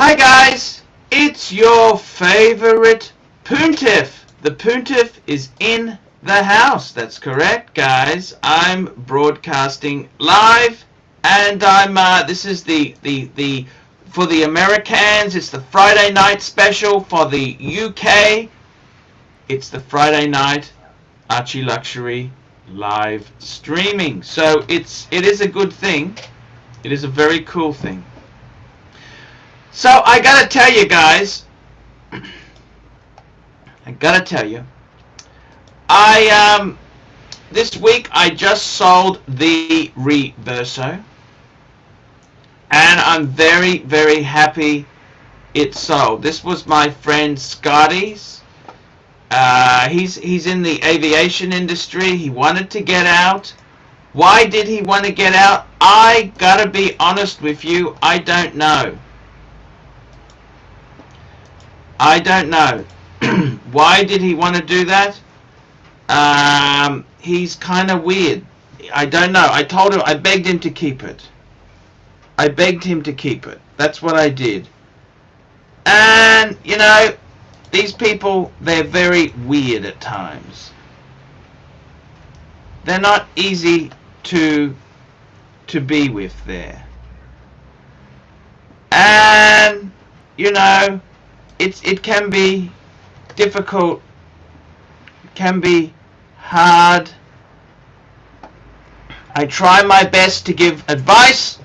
Hi guys, it's your favorite Pontiff. The Pontiff is in the house. That's correct, guys. I'm broadcasting live, and this is the for the Americans. It's the Friday night special. For the UK, it's the Friday night Archieluxury live streaming. So it is a good thing. It is a very cool thing. So I gotta tell you guys, this week I just sold the Reverso, and I'm very, very happy it sold. This was my friend Scotty's. He's in the aviation industry. He wanted to get out. Why did he want to get out? I gotta be honest with you, I don't know. Why did he want to do that? He's kind of weird. I don't know. I told him, I begged him to keep it. That's what I did. And, you know, these people, they're very weird at times. They're not easy to be with there. And, you know, it can be difficult, can be hard. I try my best to give advice.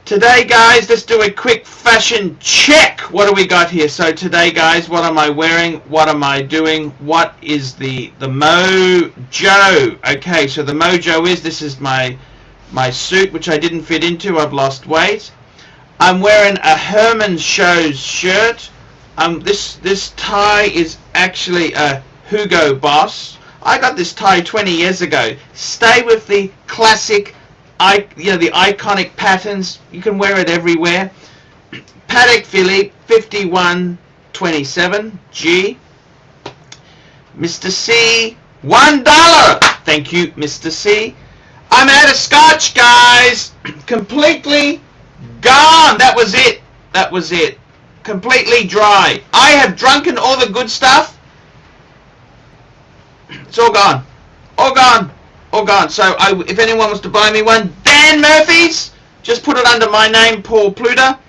Today, guys, let's do a quick fashion check. What do we got here? So today, guys, what am I wearing? What am I doing? What is the mojo? Okay, so the mojo is, this is my suit, which I didn't fit into. I've lost weight. I'm wearing a Herman Shows shirt. This tie is actually a Hugo Boss. I got this tie 20 years ago. Stay with the classic, the iconic patterns. You can wear it everywhere. Patek Philippe 5127G. Mr. C, $1. Thank you, Mr. C. I'm out of scotch, guys. Completely gone. That was it. Completely dry. I have drunken all the good stuff. It's all gone. So if anyone wants to buy me one, Dan Murphy's, just put it under my name, Paul Pluter,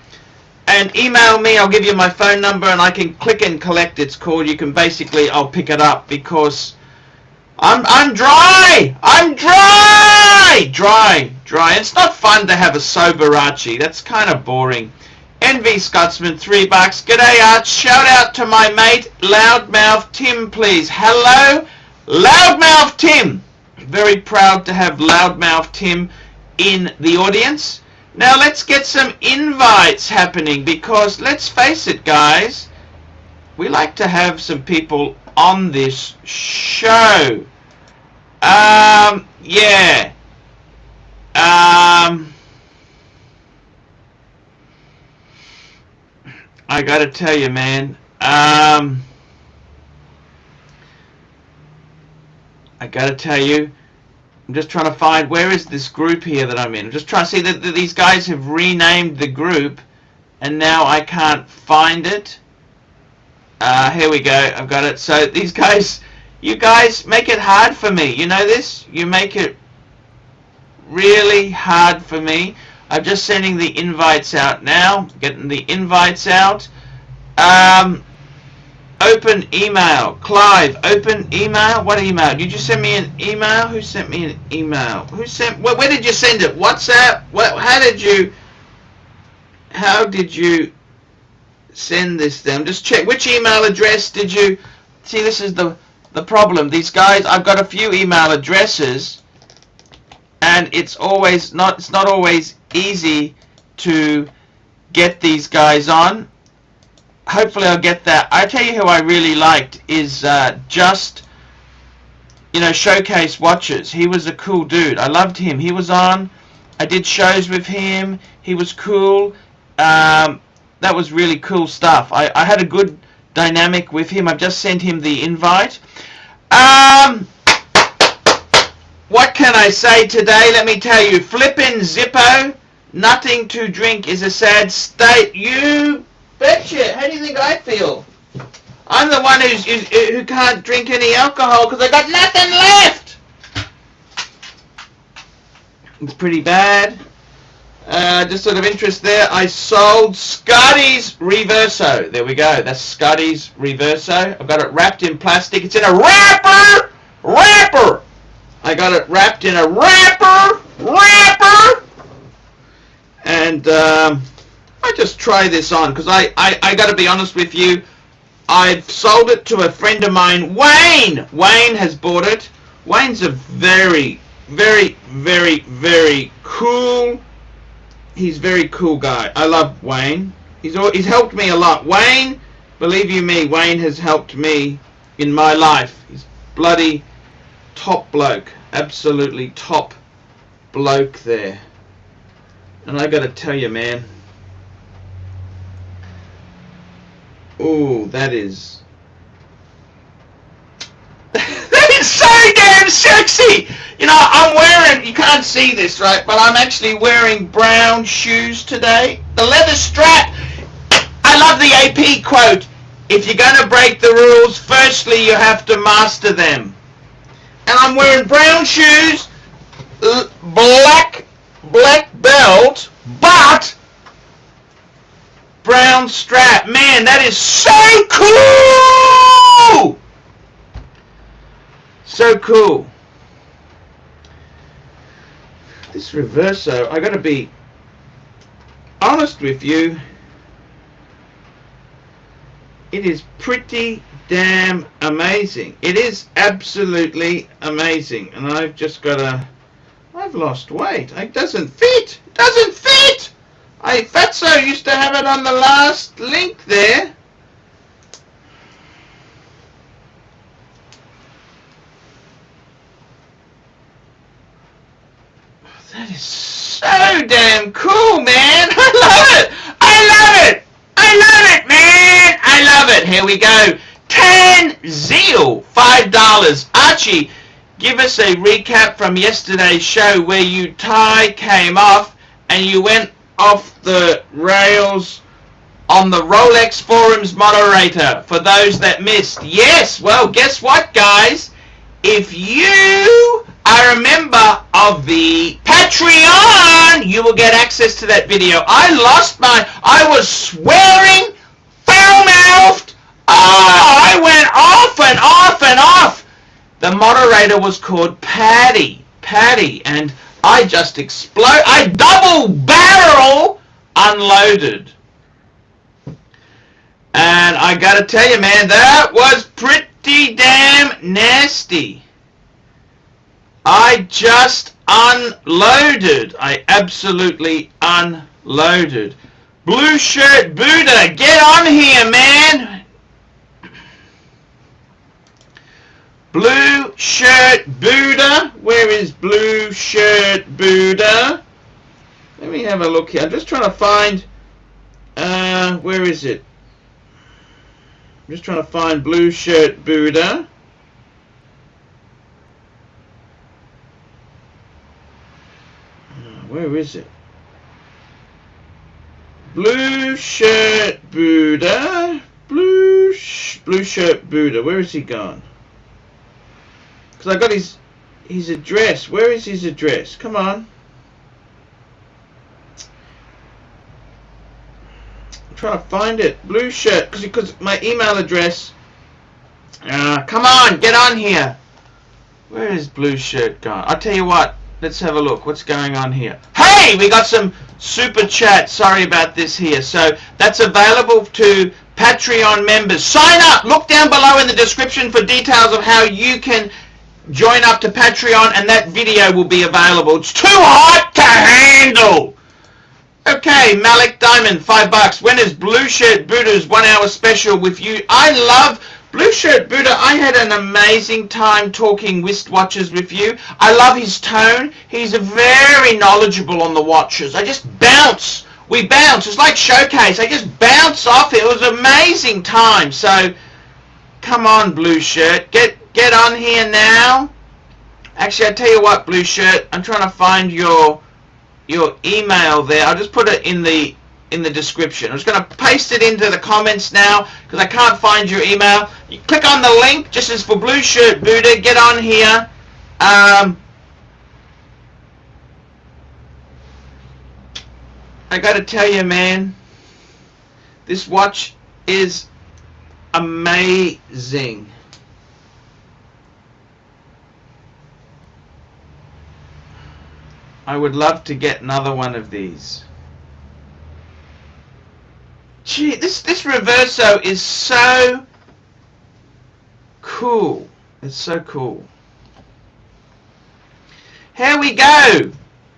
and email me. I'll give you my phone number, and I can click and collect. It's called. You can basically, I'll pick it up because I'm dry. It's not fun to have a sober Archie. That's kind of boring. Envy Scotsman, $3. G'day, Arch. Shout out to my mate, Loudmouth Tim, please. Hello, Loudmouth Tim. Very proud to have Loudmouth Tim in the audience. Now let's get some invites happening, because let's face it, guys, we like to have some people on this show. Yeah. I gotta tell you, man. I gotta tell you, I'm just trying to find, where is this group here that I'm in? I'm just trying to see that these guys have renamed the group, and now I can't find it. Here we go. I've got it. So these guys, you guys make it hard for me. You know this? You make it really hard for me. I'm just sending the invites out now. Getting the invites out. Open email. Clive, open email. What email? Did you send me an email? Who sent me an email? Where did you send it? WhatsApp? How did you send this then? Just check. Which email address did you... See, this is the problem. These guys, I've got a few email addresses, and it's not always easy to get these guys on. Hopefully I'll get that. I tell you who I really liked is Showcase Watches. He was a cool dude. I loved him. He was on. I did shows with him. He was cool. That was really cool stuff. I had a good dynamic with him. I've just sent him the invite. What can I say today? Let me tell you. Flippin' Zippo Nothing to drink is a sad state. You betcha. How do you think I feel? I'm the one who can't drink any alcohol because I got nothing left. It's pretty bad. Just sort of interest there. I sold Scotty's Reverso. There we go. That's Scotty's Reverso. I've got it wrapped in plastic. It's in a wrapper. I got it wrapped in a wrapper. And I just try this on because I got to be honest with you. I've sold it to a friend of mine, Wayne. Wayne has bought it. Wayne's a very, very, very, very cool. He's a very cool guy. I love Wayne. He's helped me a lot. Wayne, believe you me, Wayne has helped me in my life. He's bloody top bloke. Absolutely top bloke there. And I got to tell you, man. Oh, that is so damn sexy. You know, I'm wearing, you can't see this, right, but I'm actually wearing brown shoes today. The leather strap. I love the AP quote. If you're going to break the rules, firstly you have to master them. And I'm wearing brown shoes, black belt, but brown strap. Man, that is so cool! So cool. This Reverso, I gotta be honest with you, it is pretty damn amazing. It is absolutely amazing. And I've just gotta, I've lost weight. It doesn't fit. It doesn't fit! Fatso used to have it on the last link there. That is so damn cool, man. I love it. Man. I love it. Here we go. 10 Zeal, $5. Archie, give us a recap from yesterday's show where you tie came off and you went off the rails on the Rolex forums moderator for those that missed. Yes, well, guess what, guys? If you are a member of the Patreon, you will get access to that video. I was swearing, foul-mouthed. Oh, I went off and off and off. The moderator was called Patty, and I just explode. I double barrel unloaded. And I gotta tell you, man, that was pretty damn nasty. I just unloaded. I absolutely unloaded. Blue Shirt Buddha, get on here, man. Blue Shirt Buddha. Where is Blue Shirt Buddha? Let me have a look here. I'm just trying to find, where is it? I'm just trying to find Blue Shirt Buddha. Where is it? Blue Shirt Buddha. Blue Shirt Buddha. Where is he gone? Because I got his address. Where is his address? Come on. I'm trying to find it. Blue Shirt. Because my email address. Come on. Get on here. Where is Blue Shirt gone? I'll tell you what. Let's have a look. What's going on here? Hey, we got some super chat. Sorry about this here. So that's available to Patreon members. Sign up. Look down below in the description for details of how you can join up to Patreon, and that video will be available. It's too hot to handle. Okay, Malik Diamond, $5. When is Blue Shirt Buddha's 1 hour special with you? I love Blue Shirt Buddha. I had an amazing time talking wristwatches with you. I love his tone. He's very knowledgeable on the watches. I just bounce. We bounce. It's like Showcase. I just bounce off it. It was an amazing time. So, come on, Blue Shirt. Get on here now. Actually, I tell you what, Blue Shirt. I'm trying to find your your email there. I'll just put it in the description. I'm just going to paste it into the comments now because I can't find your email. You click on the link, just as for Blue Shirt Buddha. Get on here. I got to tell you, man, this watch is amazing. I would love to get another one of these. Gee, this Reverso is so cool. It's so cool. Here we go.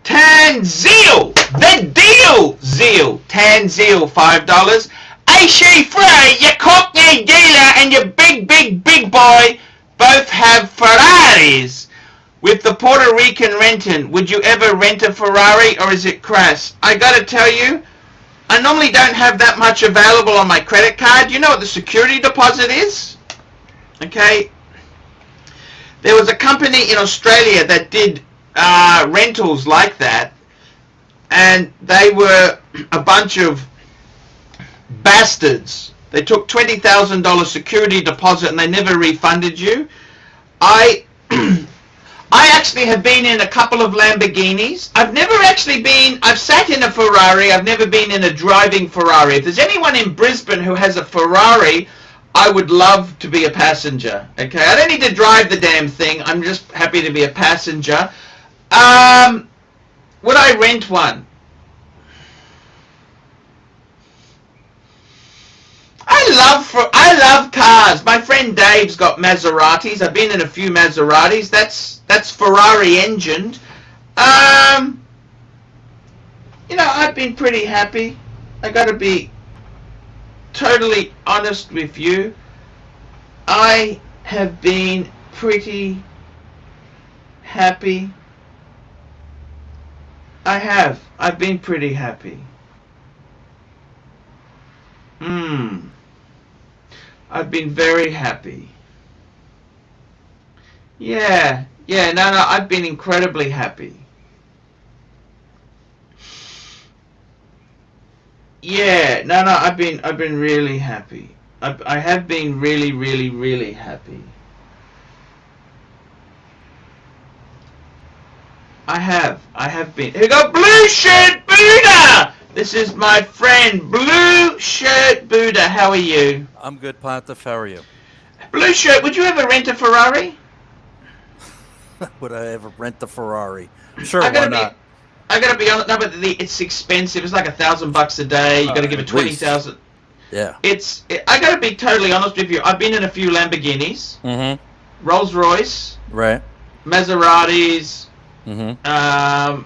Tanzil, the deal Zeal. Tanzil, $5. AC Frey, your Cockney dealer and your big boy both have Ferraris. With the Puerto Rican renting, would you ever rent a Ferrari or is it crass? I gotta tell you, I normally don't have that much available on my credit card. You know what the security deposit is? Okay. There was a company in Australia that did rentals like that, and they were a bunch of bastards. They took $20,000 security deposit and they never refunded you. I actually have been in a couple of Lamborghinis. I've sat in a Ferrari. I've never been in a driving Ferrari. If there's anyone in Brisbane who has a Ferrari, I would love to be a passenger. Okay, I don't need to drive the damn thing. I'm just happy to be a passenger. Would I rent one? I love cars. My friend Dave's got Maseratis. I've been in a few Maseratis. That's Ferrari engined. You know, I've been pretty happy. I gotta be totally honest with you. I have been pretty happy. I've been pretty happy. I've been very happy. Yeah, no, I've been incredibly happy. Yeah, no, I've been really happy. I have been really happy. I have been. Here we go, Blue Shirt Buddha! This is my friend, Blue Shirt Buddha. How are you? I'm good, Pontiff. How are you? Blue Shirt, would you ever rent a Ferrari? Would I ever rent a Ferrari? Sure, why not? I gotta be honest. No, but it's expensive. It's like $1,000 a day. You gotta give it 20,000. Yeah. I gotta be totally honest with you. I've been in a few Lamborghinis. Mm-hmm. Rolls Royce. Right. Maseratis. Mm-hmm.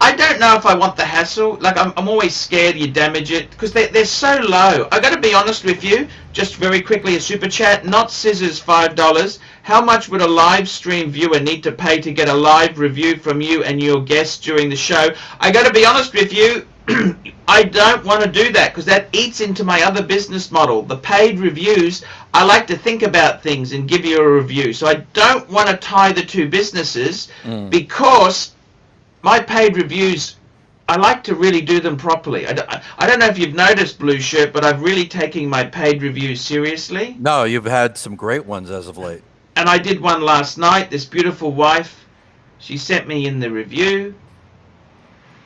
I don't know if I want the hassle. Like, I'm always scared you damage it because they're so low. I got to be honest with you. Just very quickly, a super chat. Not scissors, $5. How much would a live stream viewer need to pay to get a live review from you and your guests during the show? I got to be honest with you. I don't want to do that because that eats into my other business model. The paid reviews, I like to think about things and give you a review. So I don't want to tie the two businesses because my paid reviews, I like to really do them properly. I don't know if you've noticed, Blue Shirt, but I've really taken my paid reviews seriously. No, you've had some great ones as of late. And I did one last night. This beautiful wife, she sent me in the review.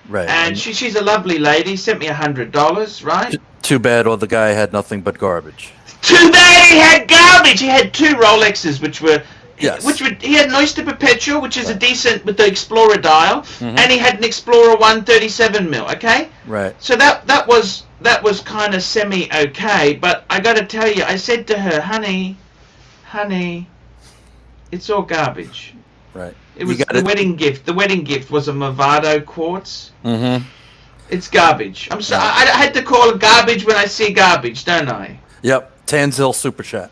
Right. And she's a lovely lady. Sent me $100, right? Too bad all the guy had nothing but garbage. Too bad he had garbage. He had two Rolexes, which were... Yes. He had an Oyster Perpetual, which is a decent with the Explorer dial, and he had an Explorer 137mm. Okay. Right. So that was kind of semi okay, but I got to tell you, I said to her, honey, it's all garbage. Right. It was the wedding gift. The wedding gift was a Movado quartz. Mm-hmm. It's garbage. I'm sorry. I had to call it garbage when I see garbage, don't I? Yep. Tanzil Super Chat.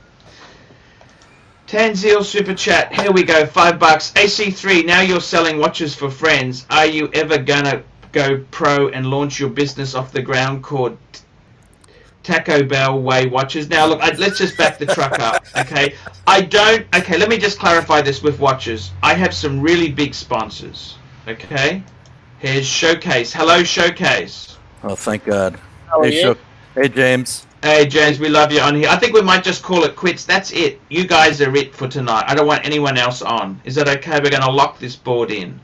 Tanzil Super Chat, here we go, $5. AC3, now you're selling watches for friends. Are you ever gonna go pro and launch your business off the ground called Taco Bell Way Watches? Now look, let's just back the truck up, okay? Okay, let me just clarify this with watches. I have some really big sponsors, okay? Here's Showcase. Hello, Showcase. Oh, thank God. How are you? Hey, James. Hey, James, we love you on here. I think we might just call it quits. That's it. You guys are it for tonight. I don't want anyone else on. Is that okay? We're going to lock this board in.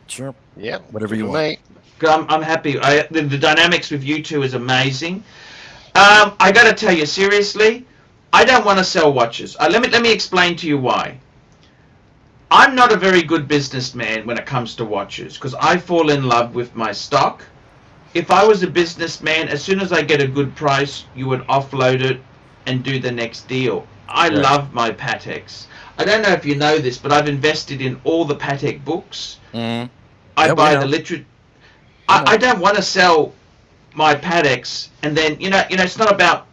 Sure. Yeah. Whatever you want. I'm happy. The dynamics with you two is amazing. I got to tell you, seriously, I don't want to sell watches. Let me explain to you why. I'm not a very good businessman when it comes to watches because I fall in love with my stock. If I was a businessman, as soon as I get a good price, you would offload it and do the next deal. I love my Pateks. I don't know if you know this, but I've invested in all the Patek books. Mm. I buy the literature. I don't want to sell my Pateks, and then it's not about.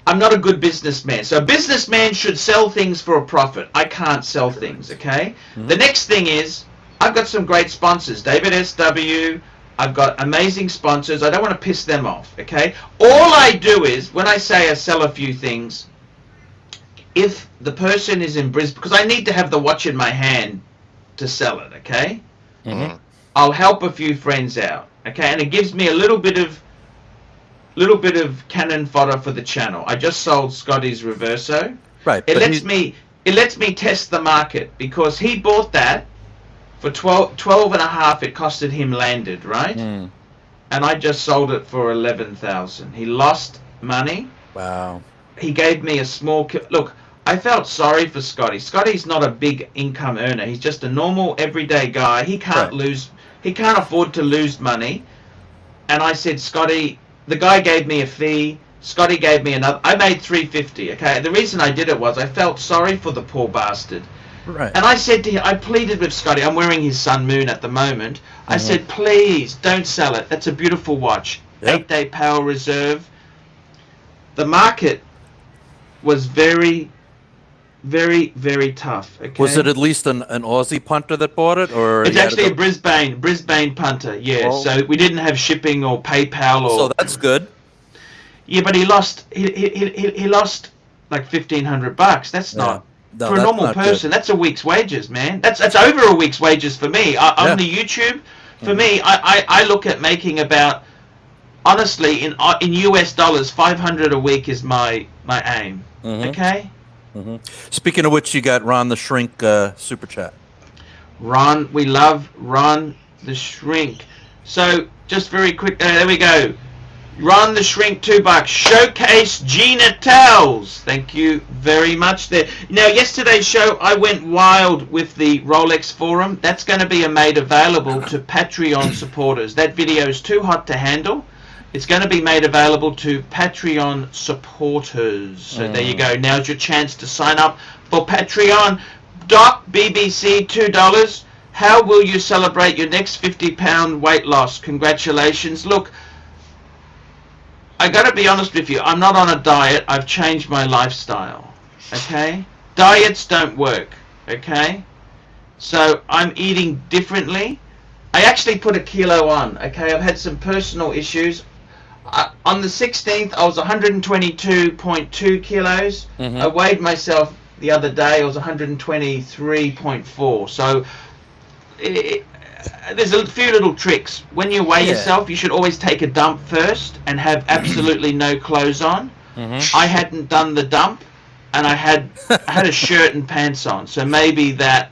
I'm not a good businessman. So a businessman should sell things for a profit. I can't sell things. Okay. Mm-hmm. The next thing is I've got some great sponsors. David SW. I've got amazing sponsors. I don't want to piss them off, okay? All I do is, when I say I sell a few things, if the person is in Brisbane, because I need to have the watch in my hand to sell it, okay? Mm-hmm. I'll help a few friends out, okay? And it gives me a little bit of cannon fodder for the channel. I just sold Scotty's Reverso. Right. It lets me test the market because he bought that. For 12 and a half, it costed him landed, right? Mm. And I just sold it for 11,000. He lost money. Wow. He gave me a small... Look, I felt sorry for Scotty. Scotty's not a big income earner. He's just a normal, everyday guy. He can't lose... He can't afford to lose money. And I said, Scotty... The guy gave me a fee. Scotty gave me another... I made $350, okay? The reason I did it was I felt sorry for the poor bastard. Right. And I said to him, I pleaded with Scotty, I'm wearing his Sun Moon at the moment. Mm-hmm. I said, please, don't sell it. That's a beautiful watch. Yep. 8-day power reserve. The market was very, very, very tough. Okay? Was it at least an Aussie punter that bought it? Or it's actually a Brisbane punter, yeah. Oh. So we didn't have shipping or PayPal. So that's good. Yeah, but he lost like $1,500. That's not... No, for a normal person, that's a week's wages, man. That's over a week's wages for me. On the YouTube, for me, I look at making about, honestly, in US dollars, 500 a week is my aim. Mm-hmm. Okay. Mm-hmm. Speaking of which, you got Ron the Shrink super chat. Ron, we love Ron the Shrink. So just very quick, there we go. Ron the Shrink, $2. Showcase Gina Tells. Thank you very much there. Now, yesterday's show, I went wild with the Rolex forum. That's going to be made available to Patreon supporters. That video is too hot to handle. It's going to be made available to Patreon supporters. So there you go. Now's your chance to sign up for Patreon. Doc BBC, $2. How will you celebrate your next 50-pound weight loss? Congratulations. Look, I gotta be honest with you, I'm not on a diet, I've changed my lifestyle, okay? Diets don't work, okay? So I'm eating differently. I actually put a kilo on, okay? I've had some personal issues. On the 16th, I was 122.2 kilos. Mm-hmm. I weighed myself the other day, I was 123.4. So there's a few little tricks. When you weigh yourself, you should always take a dump first and have absolutely no clothes on. Mm-hmm. I hadn't done the dump, and I had a shirt and pants on. So maybe that.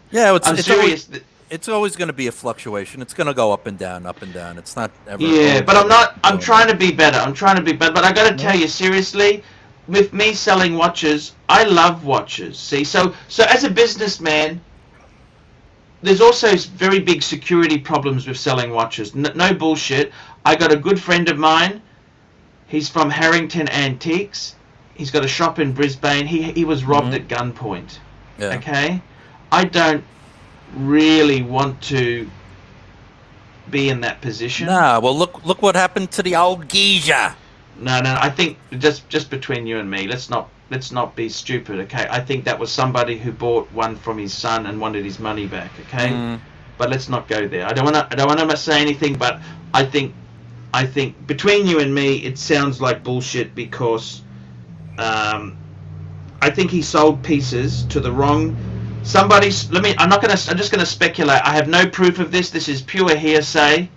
Yeah, I'm serious. It's always going to be a fluctuation. It's going to go up and down, up and down. It's not ever. Yeah, but I'm trying to be better. But I got to tell you seriously, with me selling watches, I love watches. See, so as a businessman. There's also very big security problems with selling watches. No bullshit. I got a good friend of mine. He's from Harrington Antiques. He's got a shop in Brisbane. He was robbed at gunpoint. Yeah. Okay? I don't really want to be in that position. Nah, well look what happened to the old geezer. No, I think just between you and me, let's not be stupid, okay? I think that was somebody who bought one from his son and wanted his money back, okay? But let's not go there. I don't want to say anything, but I think between you and me, it sounds like bullshit because I think he sold pieces to the wrong I'm just gonna speculate. I have no proof of this. This is pure hearsay.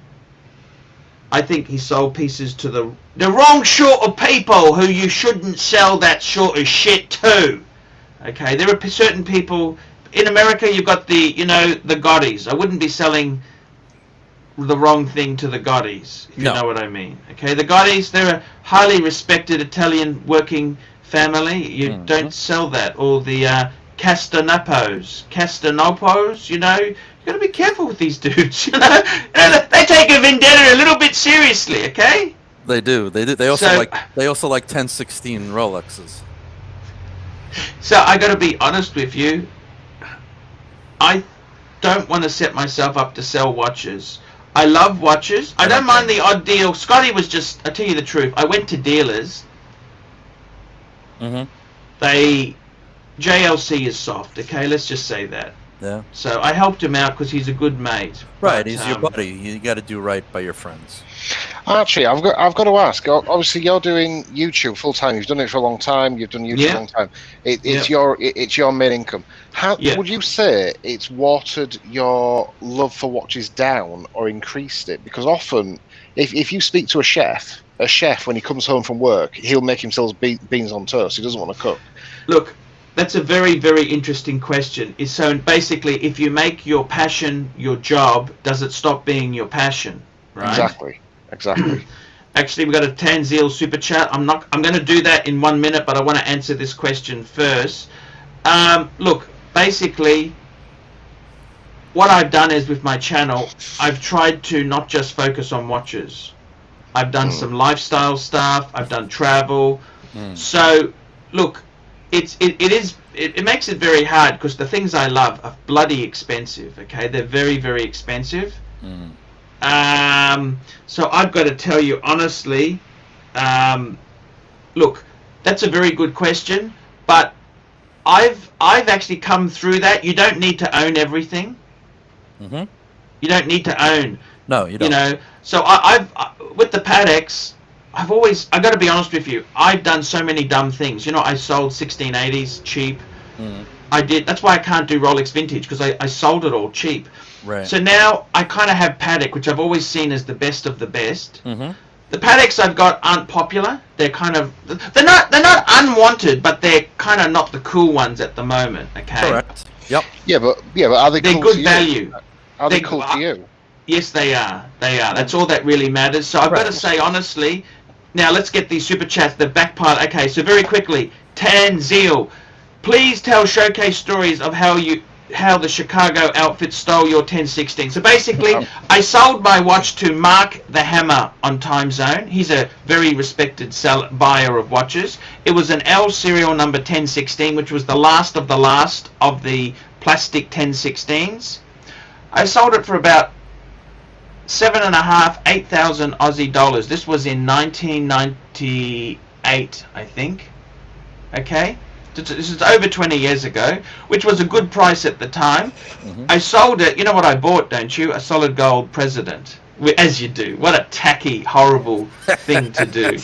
I think he sold pieces to the wrong sort of people who you shouldn't sell that sort of shit to. Okay, there are certain people in America. You've got the Gottis. I wouldn't be selling the wrong thing to the Gottis, if you know what I mean. Okay, the Gottis, they're a highly respected Italian working family. You don't sell that. Or the Castanopos, you know. You got to be careful with these dudes, you know. They take a vendetta a little bit seriously, okay? They do. They also like 1016 Rolexes. So I got to be honest with you. I don't want to set myself up to sell watches. I love watches. I don't mind the odd deal. Scotty was just, I tell you the truth, I went to dealers. JLC is soft, okay? Let's just say that. Yeah. So I helped him out because he's a good mate. Right, he's your buddy. You got to do right by your friends. Archie, I've got to ask. Obviously, you're doing YouTube full time. You've done it for a long time. You've done YouTube for a long time. It's your main income. How would you say it's watered your love for watches down or increased it? Because often, if you speak to a chef when he comes home from work, he'll make himself beans on toast. He doesn't want to cook. Look. That's a very, very interesting question. So basically, if you make your passion your job, does it stop being your passion? Right? Exactly. Actually, we've got a Tanzil super chat. I'm going to do that in 1 minute, but I want to answer this question first. Look, basically, what I've done is with my channel, I've tried to not just focus on watches. I've done some lifestyle stuff. I've done travel. So, look. It makes it very hard because the things I love are bloody expensive. Okay, they're very, very expensive. So I've got to tell you honestly. Look, that's a very good question, but I've actually come through that. You don't need to own everything. You don't need to own. No, you don't. You know, so I've with the Pateks. I got to be honest with you, I've done so many dumb things. You know, I sold 1680s cheap. I did. That's why I can't do Rolex vintage, because I sold it all cheap. Right. So now I kind of have Patek, which I've always seen as the best of the best. The Pateks I've got aren't popular. They're kind of, they're not unwanted, but they're kind of not the cool ones at the moment. Okay. Correct. Yep. Yeah, but are they? They're cool good to value. Are they cool to you? Yes, they are. That's all that really matters. So I've got to say honestly. Now let's get these super chats, the back part. Okay, so very quickly, Tanzil, please tell showcase stories of how the Chicago outfit stole your 1016. So basically, I sold my watch to Mark the Hammer on Time Zone. He's a very respected buyer of watches. It was an L serial number 1016, which was the last of the plastic 1016s. I sold it for about 8,000 Aussie dollars. This was in 1998, I think. Okay, this is over 20 years ago, which was a good price at the time. I sold it. You know what I bought, don't you? A solid gold President, as you do. What a tacky, horrible thing to do.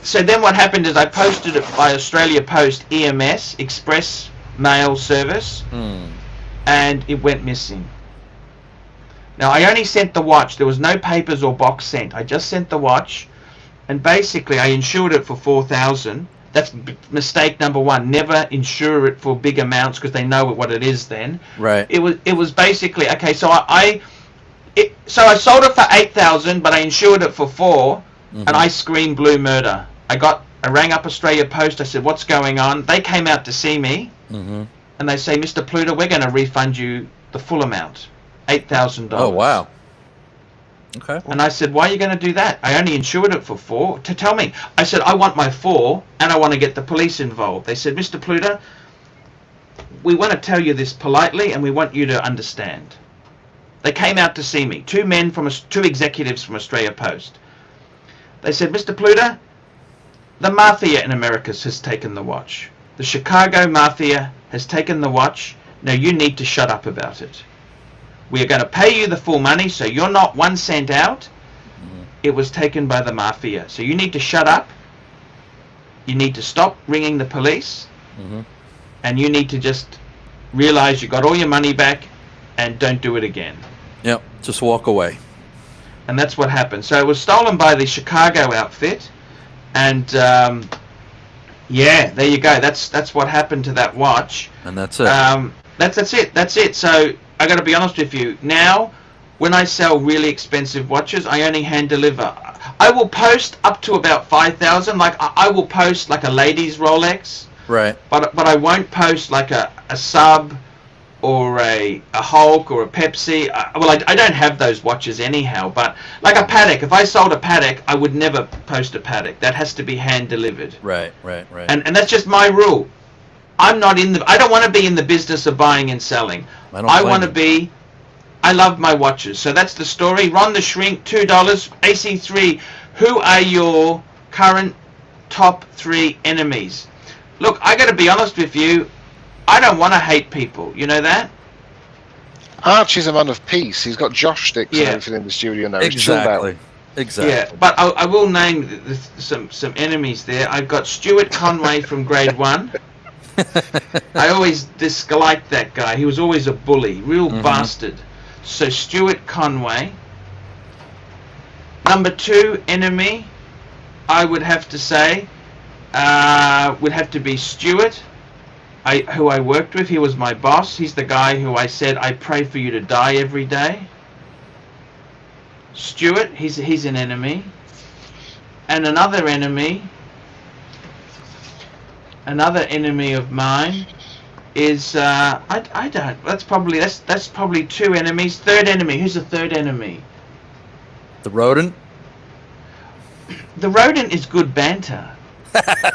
So then what happened is I posted it by Australia Post EMS, Express Mail Service, and it went missing. Now, I only sent the watch. There was no papers or box sent. I just sent the watch, and basically I insured it for $4,000. That's mistake number one. Never insure it for big amounts because they know what it is then. Right. It was basically, okay, so I sold it for $8,000, but I insured it for $4,000, and I screamed blue murder. I rang up Australia Post. I said, what's going on? They came out to see me, and they say, Mr. Pluta, we're going to refund you the full amount. $8,000. Oh, wow. Okay. And I said, why are you going to do that? I only insured it for $4,000. To tell me. I said, I want my $4,000 and I want to get the police involved. They said, Mr. Pluta, we want to tell you this politely and we want you to understand. They came out to see me. Two executives from Australia Post. They said, Mr. Pluta, the Mafia in America has taken the watch. The Chicago Mafia has taken the watch. Now you need to shut up about it. We are going to pay you the full money, so you're not 1 cent out. It was taken by the Mafia. So you need to shut up. You need to stop ringing the police. And you need to just realize you got all your money back, and don't do it again. Yep, just walk away. And that's what happened. So it was stolen by the Chicago outfit, and yeah, there you go. That's what happened to that watch. And that's it. That's it. So I got to be honest with you. Now, when I sell really expensive watches, I only hand deliver. I will post up to about 5,000. Like I will post like a lady's Rolex. Right. But I won't post like a sub or a Hulk or a Pepsi. I don't have those watches anyhow. But like a Patek, if I sold a Patek, I would never post a Patek. That has to be hand delivered. Right. And that's just my rule. I don't want to be in the business of buying and selling. I want to be. I love my watches. So that's the story. Ron the Shrink, $2. AC3, who are your current top 3 enemies? Look, I got to be honest with you. I don't want to hate people. You know that? Archie's a man of peace. He's got Josh sticks and everything in the studio now. Exactly. Yeah, but I will name some enemies there. I've got Stuart Conway from grade 1. I always disliked that guy. He was always a bully, real bastard. So Stuart Conway. Number 2 enemy, I would have to say, would have to be Stuart, who I worked with. He was my boss. He's the guy who I said, I pray for you to die every day. Stuart, he's an enemy. And another enemy of mine is I don't. That's probably 2 enemies. Third enemy. Who's the third enemy? The rodent. The rodent is good banter.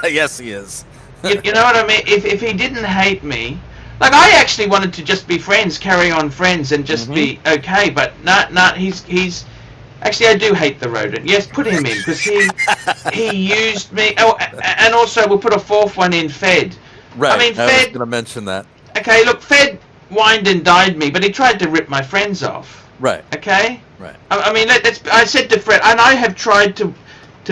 Yes, he is. You know what I mean? If he didn't hate me, like I actually wanted to just be friends, carry on friends, and just be okay. But not. He's. Actually, I do hate the rodent. Yes, put him in because he used me. Oh, and also we'll put a 4th one in, Fed. Right. I mean, I was Fed. going to mention that. Okay, look, Fed whined and dined me, but he tried to rip my friends off. Right. Okay. Right. I mean, I said to Fred, and I have tried to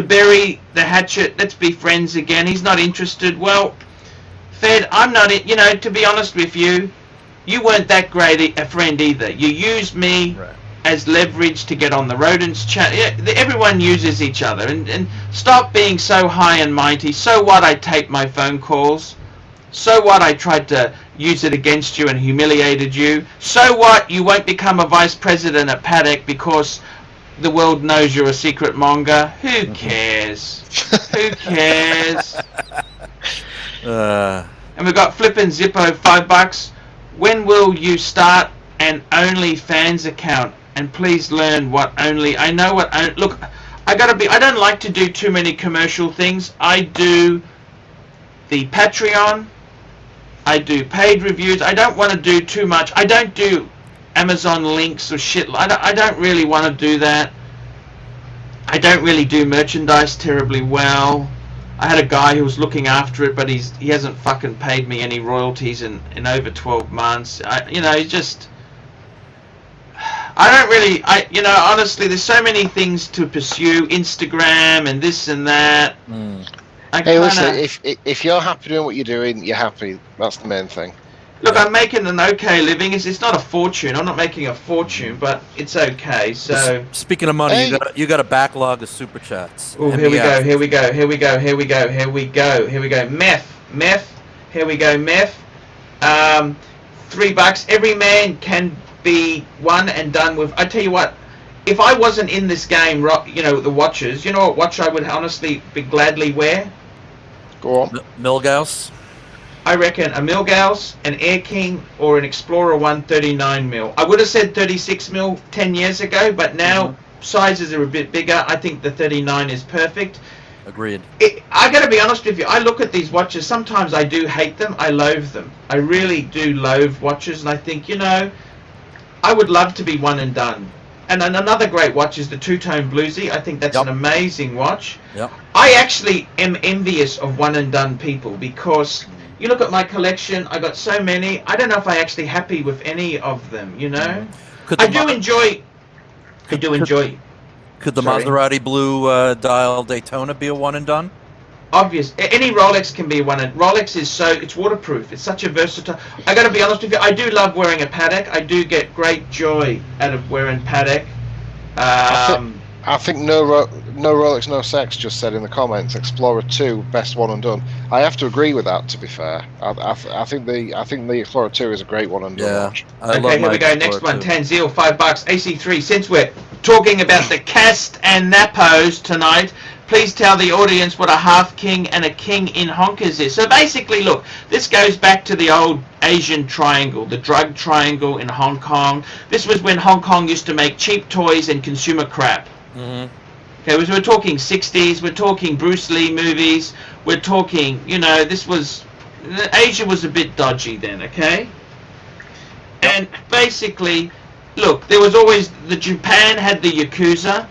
bury the hatchet. Let's be friends again. He's not interested. Well, Fed, I'm not. You know, to be honest with you, you weren't that great a friend either. You used me. Right. As leverage to get on the rodents chat. Everyone uses each other, and stop being so high and mighty. So what? I tape my phone calls. So what? I tried to use it against you and humiliated you. So what? You won't become a vice president at Patek because the world knows you're a secret monger. Who cares? Who cares? And we've got Flippin' Zippo, $5. When will you start an OnlyFans account? And please learn what only. I know what. Look, I don't like to do too many commercial things. I do the Patreon. I do paid reviews. I don't want to do too much. I don't do Amazon links or shit. I don't really want to do that. I don't really do merchandise terribly well. I had a guy who was looking after it, but he hasn't fucking paid me any royalties in over 12 months. I don't really, honestly, there's so many things to pursue, Instagram and this and that. Listen, if you're happy doing what you're doing, you're happy. That's the main thing. Look, I'm making an okay living. It's not a fortune. I'm not making a fortune, but it's okay. So speaking of money, you got a backlog of super chats. Oh, here we go. Meth. Here we go, Meth. $3. Every man can be one and done with. I tell you what, if I wasn't in this game, the watches, you know what watch I would honestly gladly wear? Go on. Milgauss. I reckon a Milgauss, an Air King, or an Explorer 139 mil. I would have said 36 mil 10 years ago, but now sizes are a bit bigger. I think the 39 is perfect. Agreed. I got to be honest with you. I look at these watches. Sometimes I do hate them. I loathe them. I really do loathe watches, and I think, I would love to be one and done. And another great watch is the Two-Tone Bluesy. I think that's an amazing watch. Yep. I actually am envious of one and done people because you look at my collection, I got so many. I don't know if I'm actually happy with any of them, I do enjoy. Could the Maserati blue dial Daytona be a one and done? obvious. Any Rolex can be one, and Rolex is it's waterproof. It's such a versatile. I got to be honest with you. I do love wearing a Patek. I do get great joy out of wearing Patek. I think no Rolex, no sex just said in the comments. Explorer 2, best one and done. I have to agree with that. To be fair, I think the Explorer 2 is a great one and done. Yeah, okay, here we go. Next one, Tanzil, $5. AC3. Since we're talking about the cast and Napos tonight, please tell the audience what a half king and a king in honkers is. So basically, look, this goes back to the old Asian triangle, the drug triangle in Hong Kong. This was when Hong Kong used to make cheap toys and consumer crap. Mm-hmm. Okay, we're talking 60s, we're talking Bruce Lee movies, we're talking, Asia was a bit dodgy then, okay? And basically, look, there was always, Japan had the Yakuza,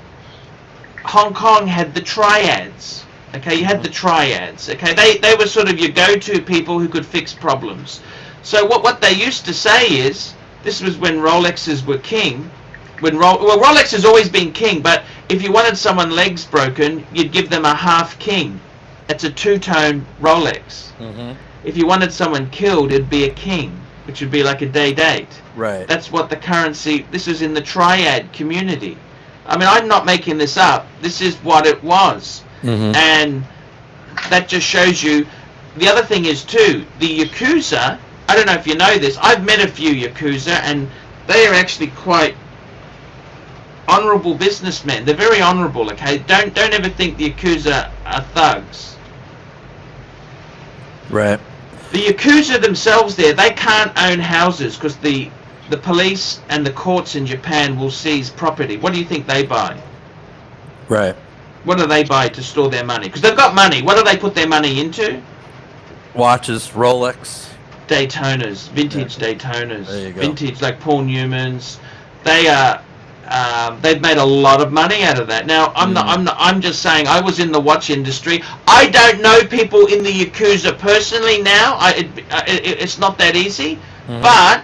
Hong Kong had the Triads, okay? You had the Triads, okay? They were sort of your go-to people who could fix problems. So what they used to say is, this was when Rolexes were king. Rolex has always been king, but if you wanted someone legs broken, you'd give them a half king. That's a two-tone Rolex. Mm-hmm. If you wanted someone killed, it'd be a king, which would be like a day-date. Right. That's what the currency. This is in the Triad community. I mean, I'm not making this up. This is what it was, and that just shows you. The other thing is too, the Yakuza. I don't know if you know this. I've met a few Yakuza, and they are actually quite honourable businessmen. They're very honourable, okay? Don't ever think the Yakuza are thugs. Right. The Yakuza themselves they can't own houses because the police and the courts in Japan will seize property. What do you think they buy? Right. What do they buy to store their money? Because they've got money. What do they put their money into? Watches, Rolex. Daytonas, vintage Daytonas. There you go. Vintage, like Paul Newman's. They are... they've made a lot of money out of that. Now, I'm just saying, I was in the watch industry. I don't know people in the Yakuza personally now. It's not that easy. But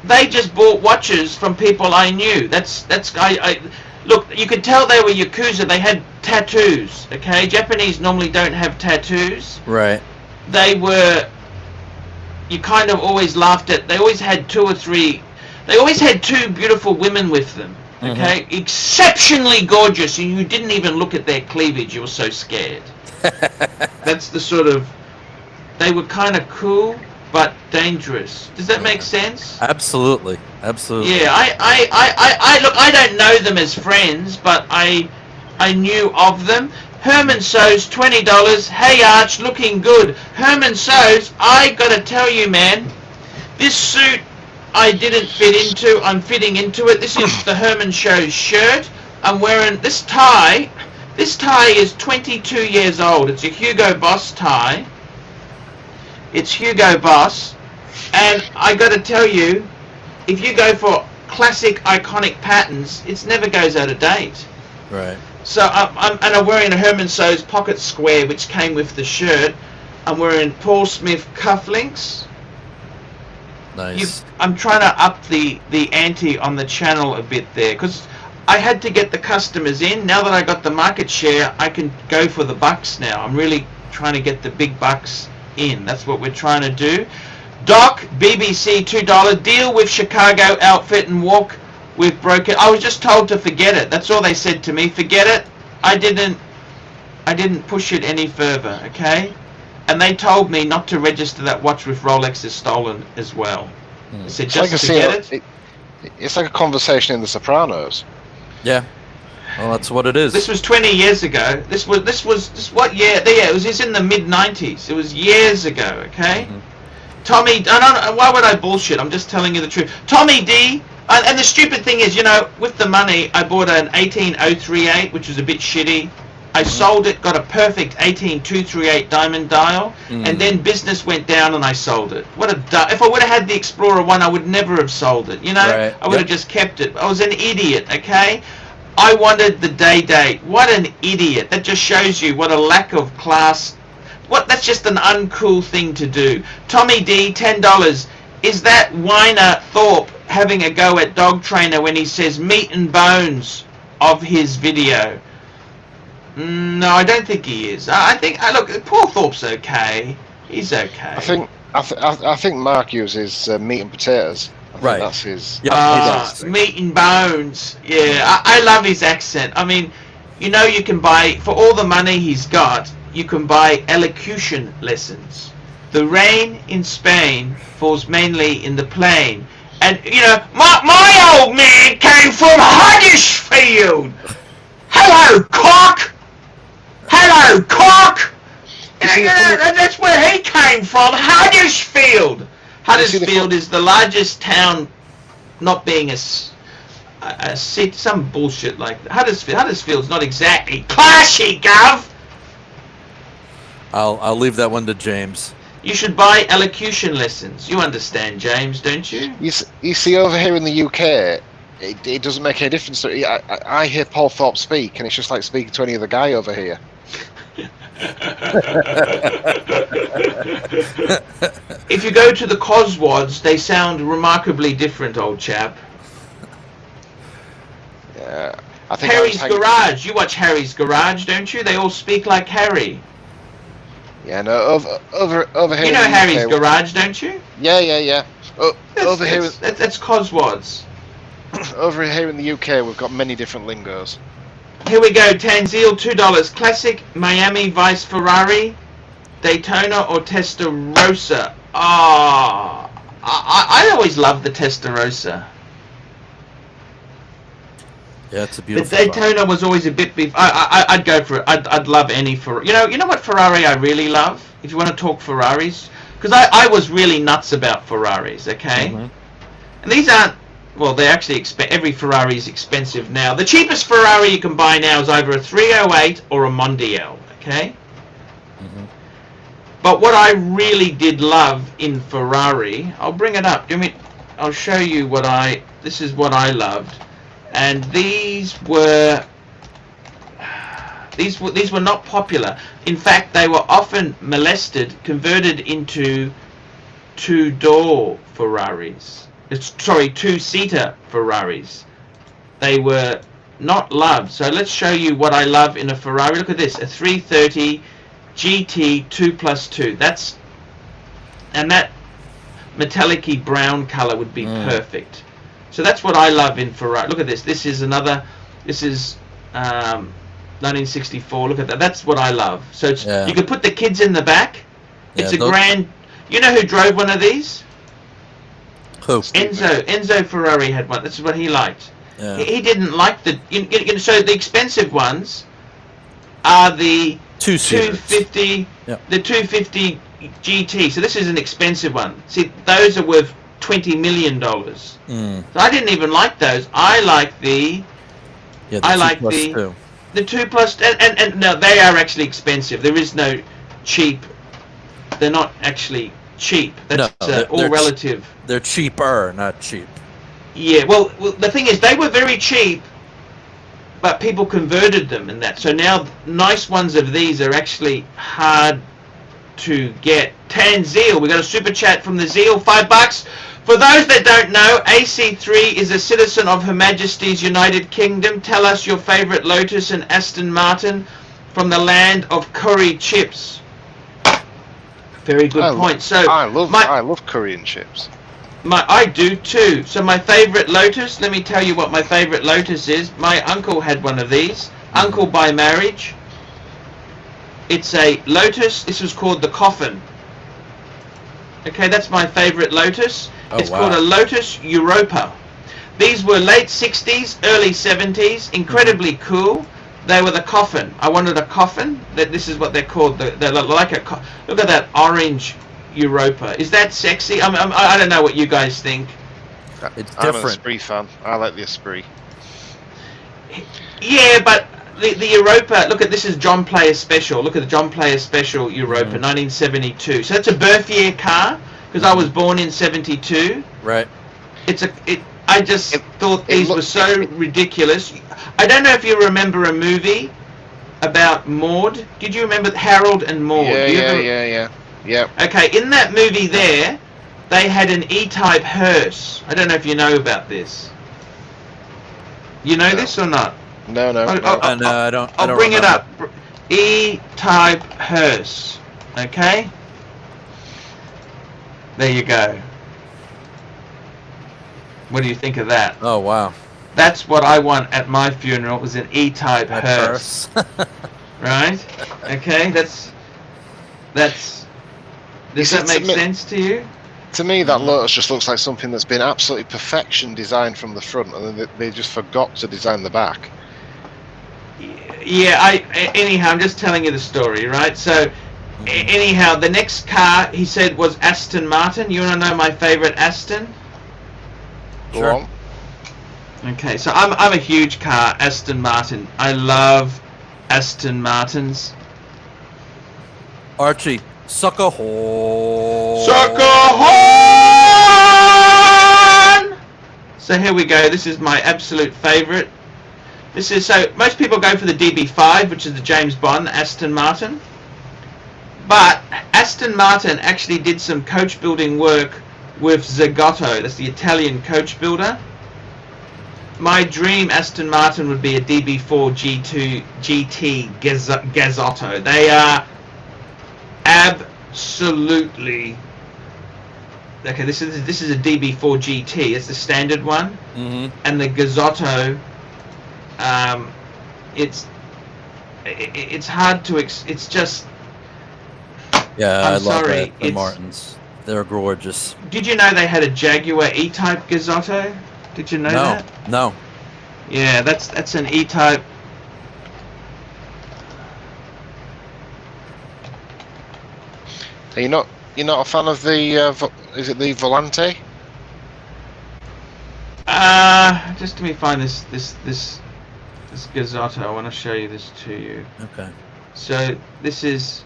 they just bought watches from people I knew. Look, you could tell they were Yakuza. They had tattoos, okay? Japanese normally don't have tattoos. Right. You kind of always laughed at, they always had they always had two beautiful women with them, okay? Exceptionally gorgeous, and you didn't even look at their cleavage, you were so scared. That's the sort of, they were kind of cool, but dangerous. Does that make sense? Absolutely. Yeah, look, I don't know them as friends, but I knew of them. Herman So's $20. Hey Arch, looking good. Herman So's, I gotta tell you, man, this suit I didn't fit into. I'm fitting into it. This is the Herman Show's shirt. I'm wearing this tie. This tie is 22 years old. It's a Hugo Boss tie. It's Hugo Boss, and I got to tell you, if you go for classic, iconic patterns, it never goes out of date. Right. So I'm wearing a Herman So's pocket square, which came with the shirt. I'm wearing Paul Smith cufflinks. Nice. I'm trying to up the ante on the channel a bit there, because I had to get the customers in. Now that I got the market share, I can go for the bucks now. I'm really trying to get the big bucks in. That's what we're trying to do. Doc, BBC, $2. Deal with Chicago outfit and walk with broken. I was just told to forget it. That's all they said to me. Forget it. I didn't push it any further, okay? And they told me not to register that watch with Rolex is stolen as well. They said just forget it. It's like a conversation in The Sopranos. Yeah. Well, that's what it is. This was 20 years ago. This was what year? Yeah, it was in the mid-90s. It was years ago, okay? Tommy, why would I bullshit? I'm just telling you the truth. Tommy D, and the stupid thing is, with the money, I bought an 18038, which was a bit shitty. I sold it, got a perfect 18238 diamond dial, and then business went down and I sold it. If I would have had the Explorer 1, I would never have sold it, Right. I would have just kept it. I was an idiot, okay? I wanted the day date. What an idiot. That just shows you what a lack of class. That's just an uncool thing to do. Tommy D, $10. Is that whiner Thorpe having a go at Dog Trainer when he says meat and bones of his video? No, I don't think he is. I think look, Paul Thorpe's okay. He's okay. I think Mark uses meat and potatoes. Right. That's his. Meat and bones. Yeah, I love his accent. I mean, you can buy, for all the money he's got, you can buy elocution lessons. The rain in Spain falls mainly in the plain. And, my old man came from Huddersfield. Hello, cock. Hello, cock. That's where he came from, Huddersfield. Huddersfield is the largest town, not being a city, some bullshit like that. Huddersfield's not exactly classy, Gov. I'll leave that one to James. You should buy elocution lessons. You understand, James, don't you? You see, over here in the UK, it doesn't make any difference. I hear Paul Thorpe speak, and it's just like speaking to any other guy over here. If you go to the Coswads, they sound remarkably different, old chap. Yeah, I think Harry's Garage. You watch Harry's Garage, don't you? They all speak like Harry. Yeah, no, over here. You know Harry's Garage, don't you? Yeah. Over here, that's Coswads. Over here in the UK, we've got many different lingos. Here we go. Tanzil, $2. Classic Miami Vice Ferrari, Daytona or Testarossa. I always loved the Testarossa. Yeah, it's a beautiful. The Daytona was always a bit. I'd go for it. I'd love any Ferrari. You know what Ferrari I really love? If you want to talk Ferraris, because I was really nuts about Ferraris. Okay, and these aren't. Well, they're actually every Ferrari is expensive now. The cheapest Ferrari you can buy now is either a 308 or a Mondial. Okay. But what I really did love in Ferrari, I'll bring it up. I'll show you what this is what I loved. And these were not popular. In fact, they were often molested, converted into two-door Ferraris. Two-seater Ferraris. They were not loved. So let's show you what I love in a Ferrari. Look at this, a 330 GT 2+2. That metallic-y brown color would be perfect. So that's what I love in Ferrari. Look at this. This is 1964. Look at that. That's what I love. So you can put the kids in the back. It's grand. You know who drove one of these? Who? Enzo Ferrari had one. This is what he liked. Yeah. He didn't like so the expensive ones are the 250. Yeah. The 250 GT. So this is an expensive one. See, those are worth $20 million. So I didn't even like those. I like the 2+2. And no, they are actually expensive. There is no cheap. They're not actually cheap. That's all relative. They're cheaper, not cheap. Yeah. Well, the thing is, they were very cheap, but people converted them and that. So now nice ones of these are actually hard to get. Tanzil, we got a super chat from the Zeal, $5. For those that don't know, AC3 is a citizen of Her Majesty's United Kingdom. Tell us your favourite Lotus and Aston Martin from the land of curry chips. Very good point. So I love curry and chips. I do too. So my favourite Lotus, let me tell you what my favourite Lotus is. My uncle had one of these. Uncle by marriage. It's a Lotus. This was called the Coffin. Okay, that's my favourite Lotus. It's called a Lotus Europa. These were late 60s, early 70s. Incredibly cool. They were the Coffin. I wanted a Coffin. This is what they're called. They're like a. Look at that orange Europa. Is that sexy? I don't know what you guys think. It's I'm different. an Esprit fan. I like the Esprit. Yeah, but the Europa. Look at this is John Player Special. Look at the John Player Special Europa, 1972. So that's a birth year car because I was born in 72. Right. I just thought these were so ridiculous. I don't know if you remember a movie about Maud. Did you remember Harold and Maud? Yeah. Okay, in that movie there, they had an E-Type hearse. I don't know if you know about this. You know this or not? No. I'll bring it up. E-type hearse. Okay. There you go. What do you think of that? Oh wow. That's what I want at my funeral. Was an E-type hearse. Right? Okay. That's. Does that make sense to you? To me, that Lotus just looks like something that's been absolutely perfection designed from the front, and then they just forgot to design the back. Yeah, anyhow, I'm just telling you the story, right? So, anyhow, the next car, he said, was Aston Martin. You want to know my favorite Aston? Go on. Okay, so I'm a huge car, Aston Martin. I love Aston Martins. Archie, suck a horn. Suck a horn! So here we go. This is my absolute favorite. So most people go for the DB5, which is the James Bond Aston Martin. But Aston Martin actually did some coach building work with Zagotto. That's the Italian coach builder. My dream Aston Martin would be a DB4 GT Gazzotto. They are absolutely okay. This is a DB4 GT. It's the standard one, and the Gazzotto. It's hard to. It's just. Yeah, I love that. The Martins. They're gorgeous. Did you know they had a Jaguar E-Type Gazzotto? Did you know that? No. Yeah, that's an E-Type. Are you not a fan of the? Is it the Volante? Just let me find this Gazzotto. I want to show you this to you. Okay. So this is.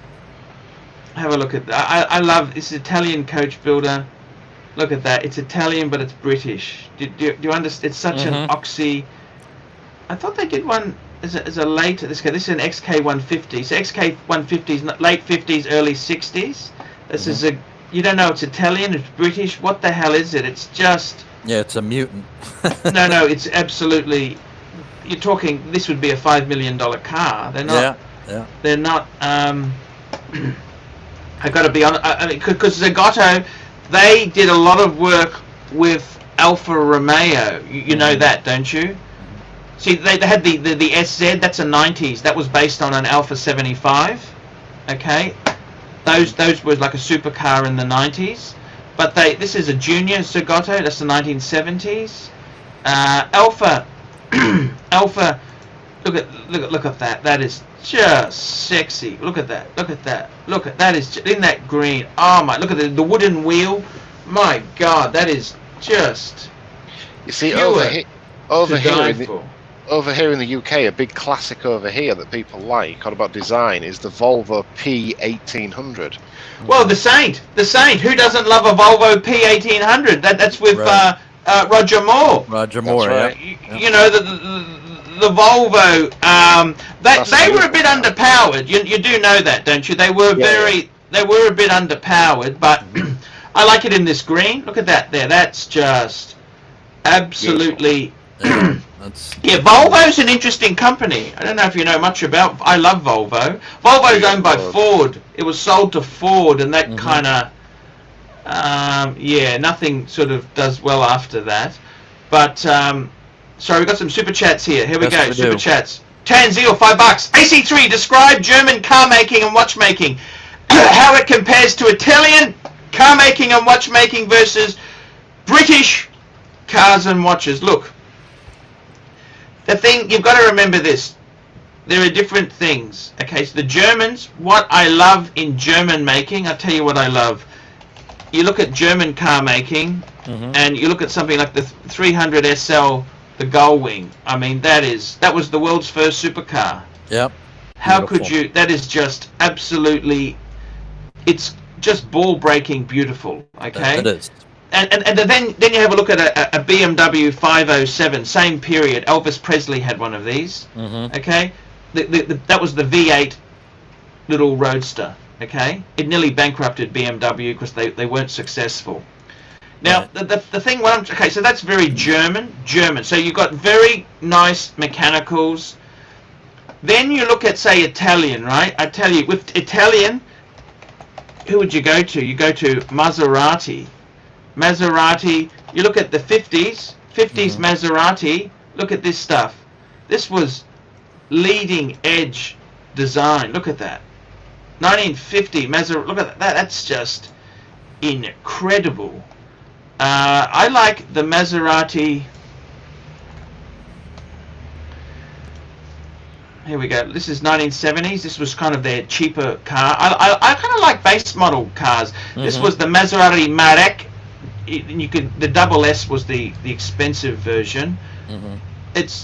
Have a look at that. I love this Italian coach builder. Look at that. It's Italian, but it's British. Do you understand? It's such an oxy. I thought they did one as a later. This is an XK150. So XK150s, late 50s, early 60s. This is a. You don't know it's Italian. It's British. What the hell is it? It's just. Yeah, it's a mutant. No, it's absolutely. You're talking. This would be a $5 million car. They're not. Yeah. They're not. I got to be honest. I mean, because Zagotto, they did a lot of work with Alfa Romeo. You know that, don't you? See, they had the SZ. That's a 90s. That was based on an Alfa 75. Okay, those were like a supercar in the 90s. But this is a junior Zagotto. That's the 1970s. Alfa. Look at that. That is just sexy. Look at that. That is in that green. Oh my! Look at the wooden wheel. My God, that is just. You see, over here in the UK, a big classic over here that people like, all about design, is the Volvo P1800. Well, the Saint. Who doesn't love a Volvo P1800? That's with Roger Moore. Roger Moore, right. Yeah. You know the Volvo. They were a bit underpowered. You do know that, don't you? They were They were a bit underpowered, but I like it in this green. Look at that there. That's just absolutely. Yeah, Volvo's an interesting company. I don't know if you know much about. I love Volvo. Volvo's owned by Ford. It was sold to Ford, and that kind of. Nothing sort of does well after that. But sorry, we've got some super chats here. Here we go. Super chats. Tanzil, $5. AC3, describe German car making and watchmaking. How it compares to Italian car making and watchmaking versus British cars and watches. Look, the thing, you've got to remember this. There are different things. Okay, so the Germans, what I love in German making, I'll tell you what I love. You look at German car making, and you look at something like the 300 SL, the Gullwing. I mean, that was the world's first supercar. Yep. How could you? That is just absolutely. It's just ball-breaking beautiful. Okay. It is. And then you have a look at a BMW 507, same period. Elvis Presley had one of these. Okay. That was the V8 little roadster. Okay, it nearly bankrupted BMW because they weren't successful. Now, the thing, okay, so that's very German. So you've got very nice mechanicals. Then you look at, say, Italian, right? I tell you, with Italian, who would you go to? You go to Maserati. You look at the 50s Maserati. Look at this stuff. This was leading edge design. Look at that. 1950 Maserati. Look at that. That's just incredible. I like the Maserati. Here we go. This is 1970s. This was kind of their cheaper car. I kind of like base model cars. This was the Maserati Marek. The double S was the expensive version.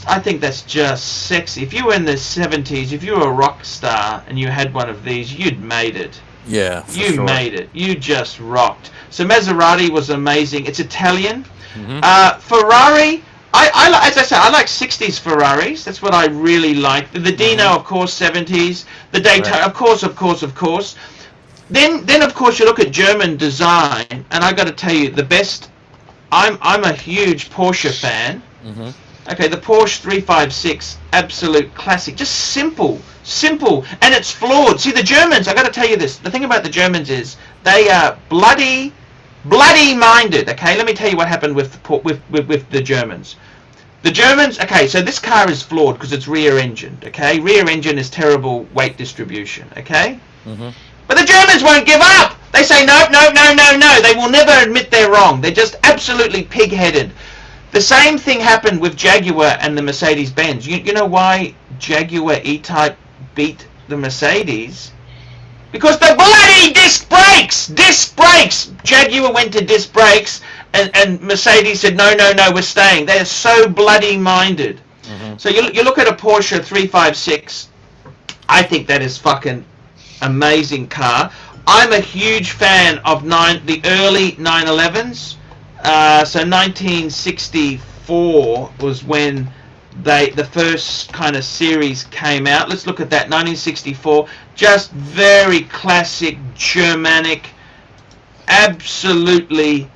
I think that's just sexy. If you were in the 70s, if you were a rock star and you had one of these, you'd made it. Yeah, you made it. You just rocked. So Maserati was amazing. It's Italian. Ferrari. As I said, I like 60s Ferraris. That's what I really like. The Dino, of course, 70s. The Daytona, of course. Then of course you look at German design, and I got to tell you, the best. I'm a huge Porsche fan. Okay, the Porsche 356, absolute classic. Just simple, and it's flawed. See, the Germans. I got to tell you this. The thing about the Germans is they are bloody minded. Okay, let me tell you what happened with the Germans. The Germans. Okay, so this car is flawed because it's rear engined. Okay, rear engine is terrible weight distribution. Okay. But the Germans won't give up. They say no. They will never admit they're wrong. They're just absolutely pig-headed. The same thing happened with Jaguar and the Mercedes-Benz. You know why Jaguar E-Type beat the Mercedes? Because the bloody disc brakes! Jaguar went to disc brakes, and Mercedes said, no, we're staying. They're so bloody minded. So you look at a Porsche 356, I think that is fucking amazing car. I'm a huge fan of the early 911s. So 1964 was when the first kind of series came out. Let's look at that. 1964, just very classic Germanic, absolutely.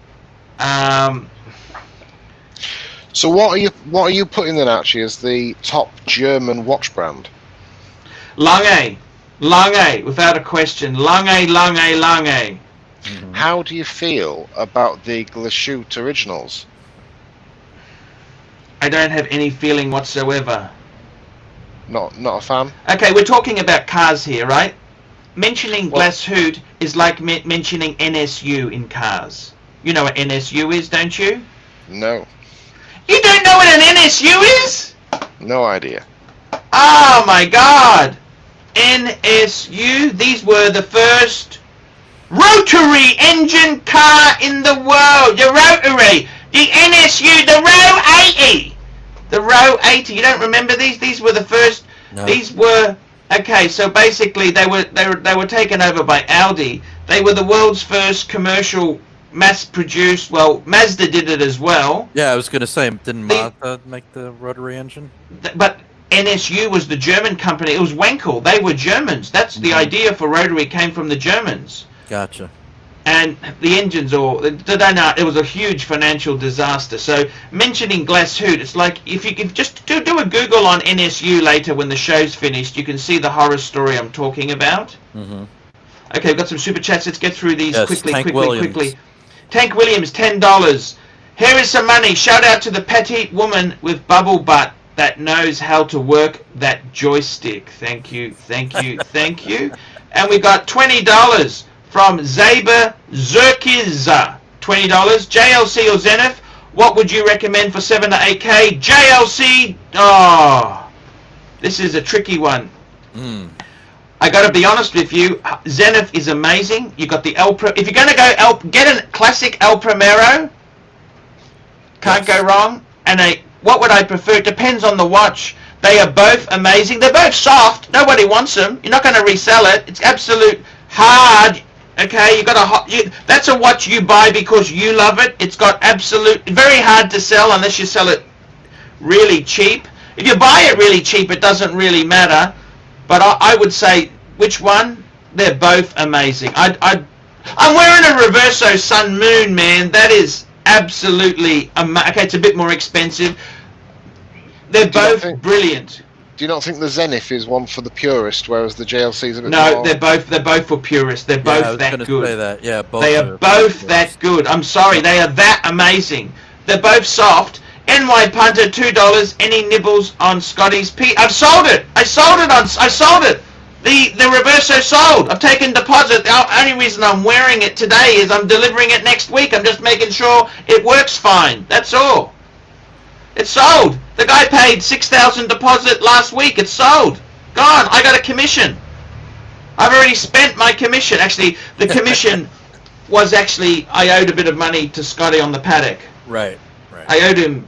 So what are you putting then, Archie, as the top German watch brand? Lange, without a question. Lange. How do you feel about the Glashütte originals? I don't have any feeling whatsoever. Not a fan? Okay, we're talking about cars here, right? Mentioning Glashütte is like mentioning NSU in cars. You know what NSU is, don't you? No. You don't know what an NSU is? No idea. Oh my God! NSU, these were the first rotary engine car in the world. The rotary, the NSU, the Row 80. The Row 80. You don't remember these? These were the first. No. These were okay. So basically, they were taken over by Audi. They were the world's first commercial, mass-produced. Well, Mazda did it as well. Yeah, I was going to say, didn't Mazda make the rotary engine? But NSU was the German company. It was Wankel. They were Germans. That's the idea for rotary came from the Germans. Gotcha. And the engines, it was a huge financial disaster. So mentioning Glashütte, it's like if you could just do a Google on NSU later when the show's finished, you can see the horror story I'm talking about. Okay, we've got some super chats. Let's get through these quickly. Tank Williams, $10. Here is some money. Shout out to the petite woman with bubble butt that knows how to work that joystick. Thank you. And we got $20 from Zaber Zerkiz. $20. JLC or Zenith, what would you recommend for 7 to 8K? JLC, this is a tricky one. I got to be honest with you, Zenith is amazing. You got the if you're going to go get a classic El Primero. Can't go wrong. And what would I prefer? It depends on the watch. They are both amazing. They're both soft. Nobody wants them. You're not going to resell it. It's absolute hard. Okay, that's a watch you buy because you love it. It's got very hard to sell unless you sell it really cheap. If you buy it really cheap, it doesn't really matter. But I would say, which one? They're both amazing. I'm wearing a Reverso Sun Moon, man. That is absolutely okay. It's a bit more expensive. They're both brilliant. Do you not think the Zenith is one for the purist, whereas the JLC is a bit No, more... they're both for purists. They're both that good. Say that. Yeah, both they are both that good. I'm sorry, they are that amazing. They're both soft. NY Punter, $2. Any nibbles on Scotty's P? I've sold it. I sold it. The Reverso sold. I've taken deposit. The only reason I'm wearing it today is I'm delivering it next week. I'm just making sure it works fine. That's all. It's sold. The guy paid $6,000 deposit last week. It's sold. Gone. I got a commission. I've already spent my commission. Actually, the commission was actually, I owed a bit of money to Scotty on the paddock. Right. I owed him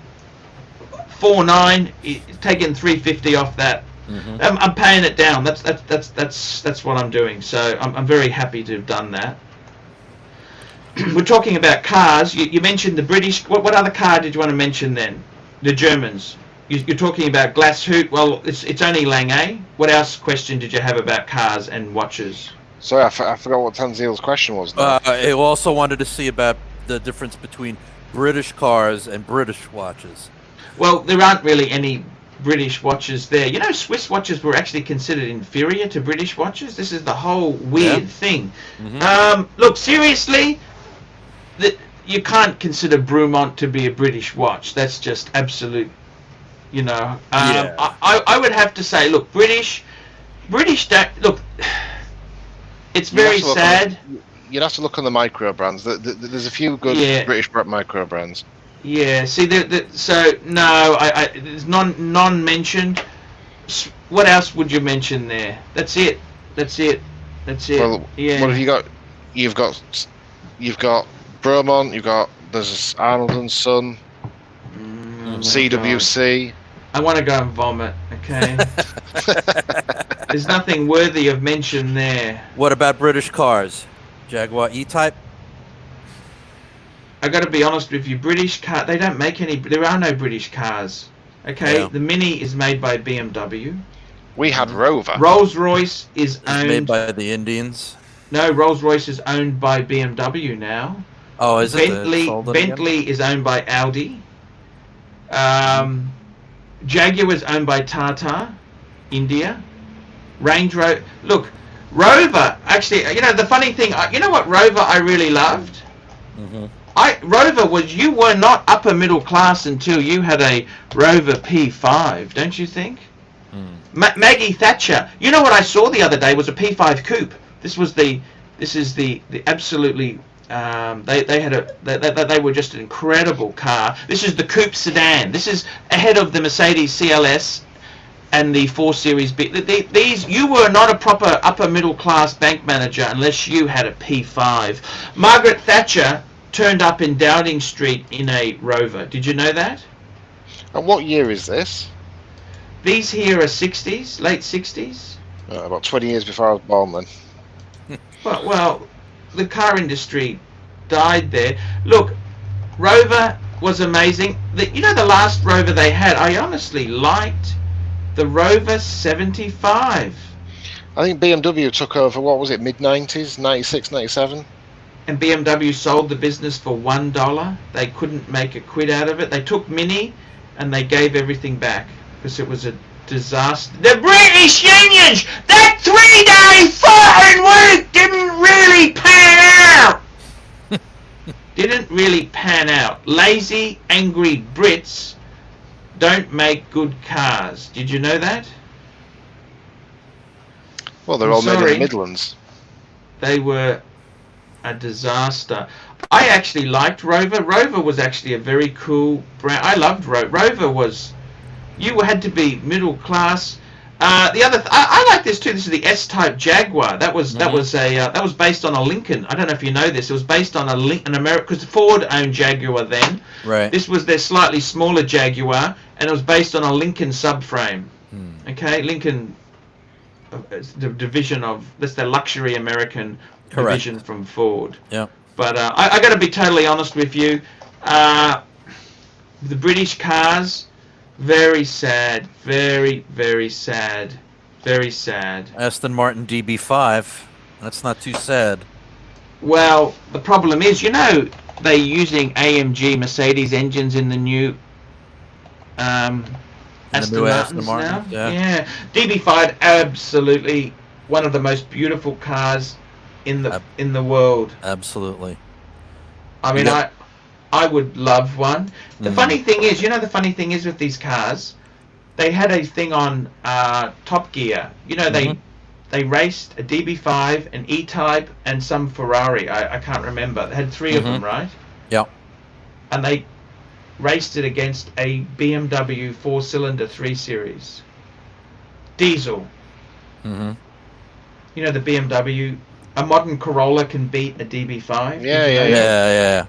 $4,900. He's taken $350 off that. Mm-hmm. I'm paying it down. That's what I'm doing. So I'm very happy to have done that. We're talking about cars. You mentioned the British. What other car did you want to mention then? The Germans. You're talking about Glasshoot. Well, it's only Lange. What else question did you have about cars and watches? Sorry, I forgot what Tanzil's question was. He also wanted to see about the difference between British cars and British watches. Well, there aren't really any British watches there. You know, Swiss watches were actually considered inferior to British watches. This is the whole weird thing. Mm-hmm. Look, seriously, you can't consider Brumont to be a British watch. That's just absolute, you know. I would have to say, look, British don't, look, it's very sad. You'd have to look on the micro brands. There's a few good British micro brands. Yeah, see, so no, there's none mentioned. What else would you mention there? That's it. Well, yeah. What have you got? You've got Bromont. There's Arnold and Son, CWC. I want to go and vomit. Okay. There's nothing worthy of mention there. What about British cars? Jaguar E-Type. I got to be honest with you. British car. They don't make any. There are no British cars. Okay. Yeah. The Mini is made by BMW. We had Rover. Rolls-Royce is owned. Made by the Indians. No, Rolls-Royce is owned by BMW now. Oh, is it? Bentley is owned by Audi. Jaguar is owned by Tata, India. Range Rover. Look, Rover. Actually, you know the funny thing. You know what Rover I really loved? Mm-hmm. Rover was, you were not upper middle class until you had a Rover P5, don't you think? Maggie Thatcher. You know what I saw the other day was a P5 coupe. This is the absolutely. They were just an incredible car. This is the coupe sedan. This is ahead of the Mercedes CLS and the 4 Series B. These, you were not a proper upper middle class bank manager unless you had a P5. Margaret Thatcher turned up in Downing Street in a Rover. Did you know that? And what year is this? These here are 60s, late 60s. About 20 years before I was born then. Well, the car industry died there. Look, Rover was amazing. You know the last Rover they had, I honestly liked the Rover 75. I think BMW took over, what was it, mid-90s, 96, 97? And BMW sold the business for $1. They couldn't make a quid out of it. They took Mini and they gave everything back because it was a disaster. The British unions, that 3-day fucking week didn't really pan out. Lazy, angry Brits don't make good cars. Did you know that? Well, they're all made in the Midlands. They were a disaster. I actually liked Rover. Rover was actually a very cool brand. I loved Rover. Rover was, you had to be middle class. I like this too. This is the S-Type Jaguar. That was based on a Lincoln. I don't know if you know this. It was based on an American, because Ford owned Jaguar then. Right. This was their slightly smaller Jaguar, and it was based on a Lincoln subframe. Okay, Lincoln, the division of, that's the luxury American division from Ford. Yeah. But I got to be totally honest with you. The British cars, very sad, very, very sad, very sad. Aston Martin DB5, that's not too sad. Well, the problem is, you know, they're using AMG Mercedes engines in the new Aston Martins now. Yeah. DB5, absolutely one of the most beautiful cars in the world. Absolutely. I mean, I would love one. The funny thing is, the funny thing is with these cars, they had a thing on Top Gear. They raced a DB5, an E-Type, and some Ferrari. I can't remember. They had 3 of them, right? Yeah. And they raced it against a BMW 4-cylinder 3 Series. Diesel. Mm-hmm. The BMW, a modern Corolla can beat a DB5. Yeah.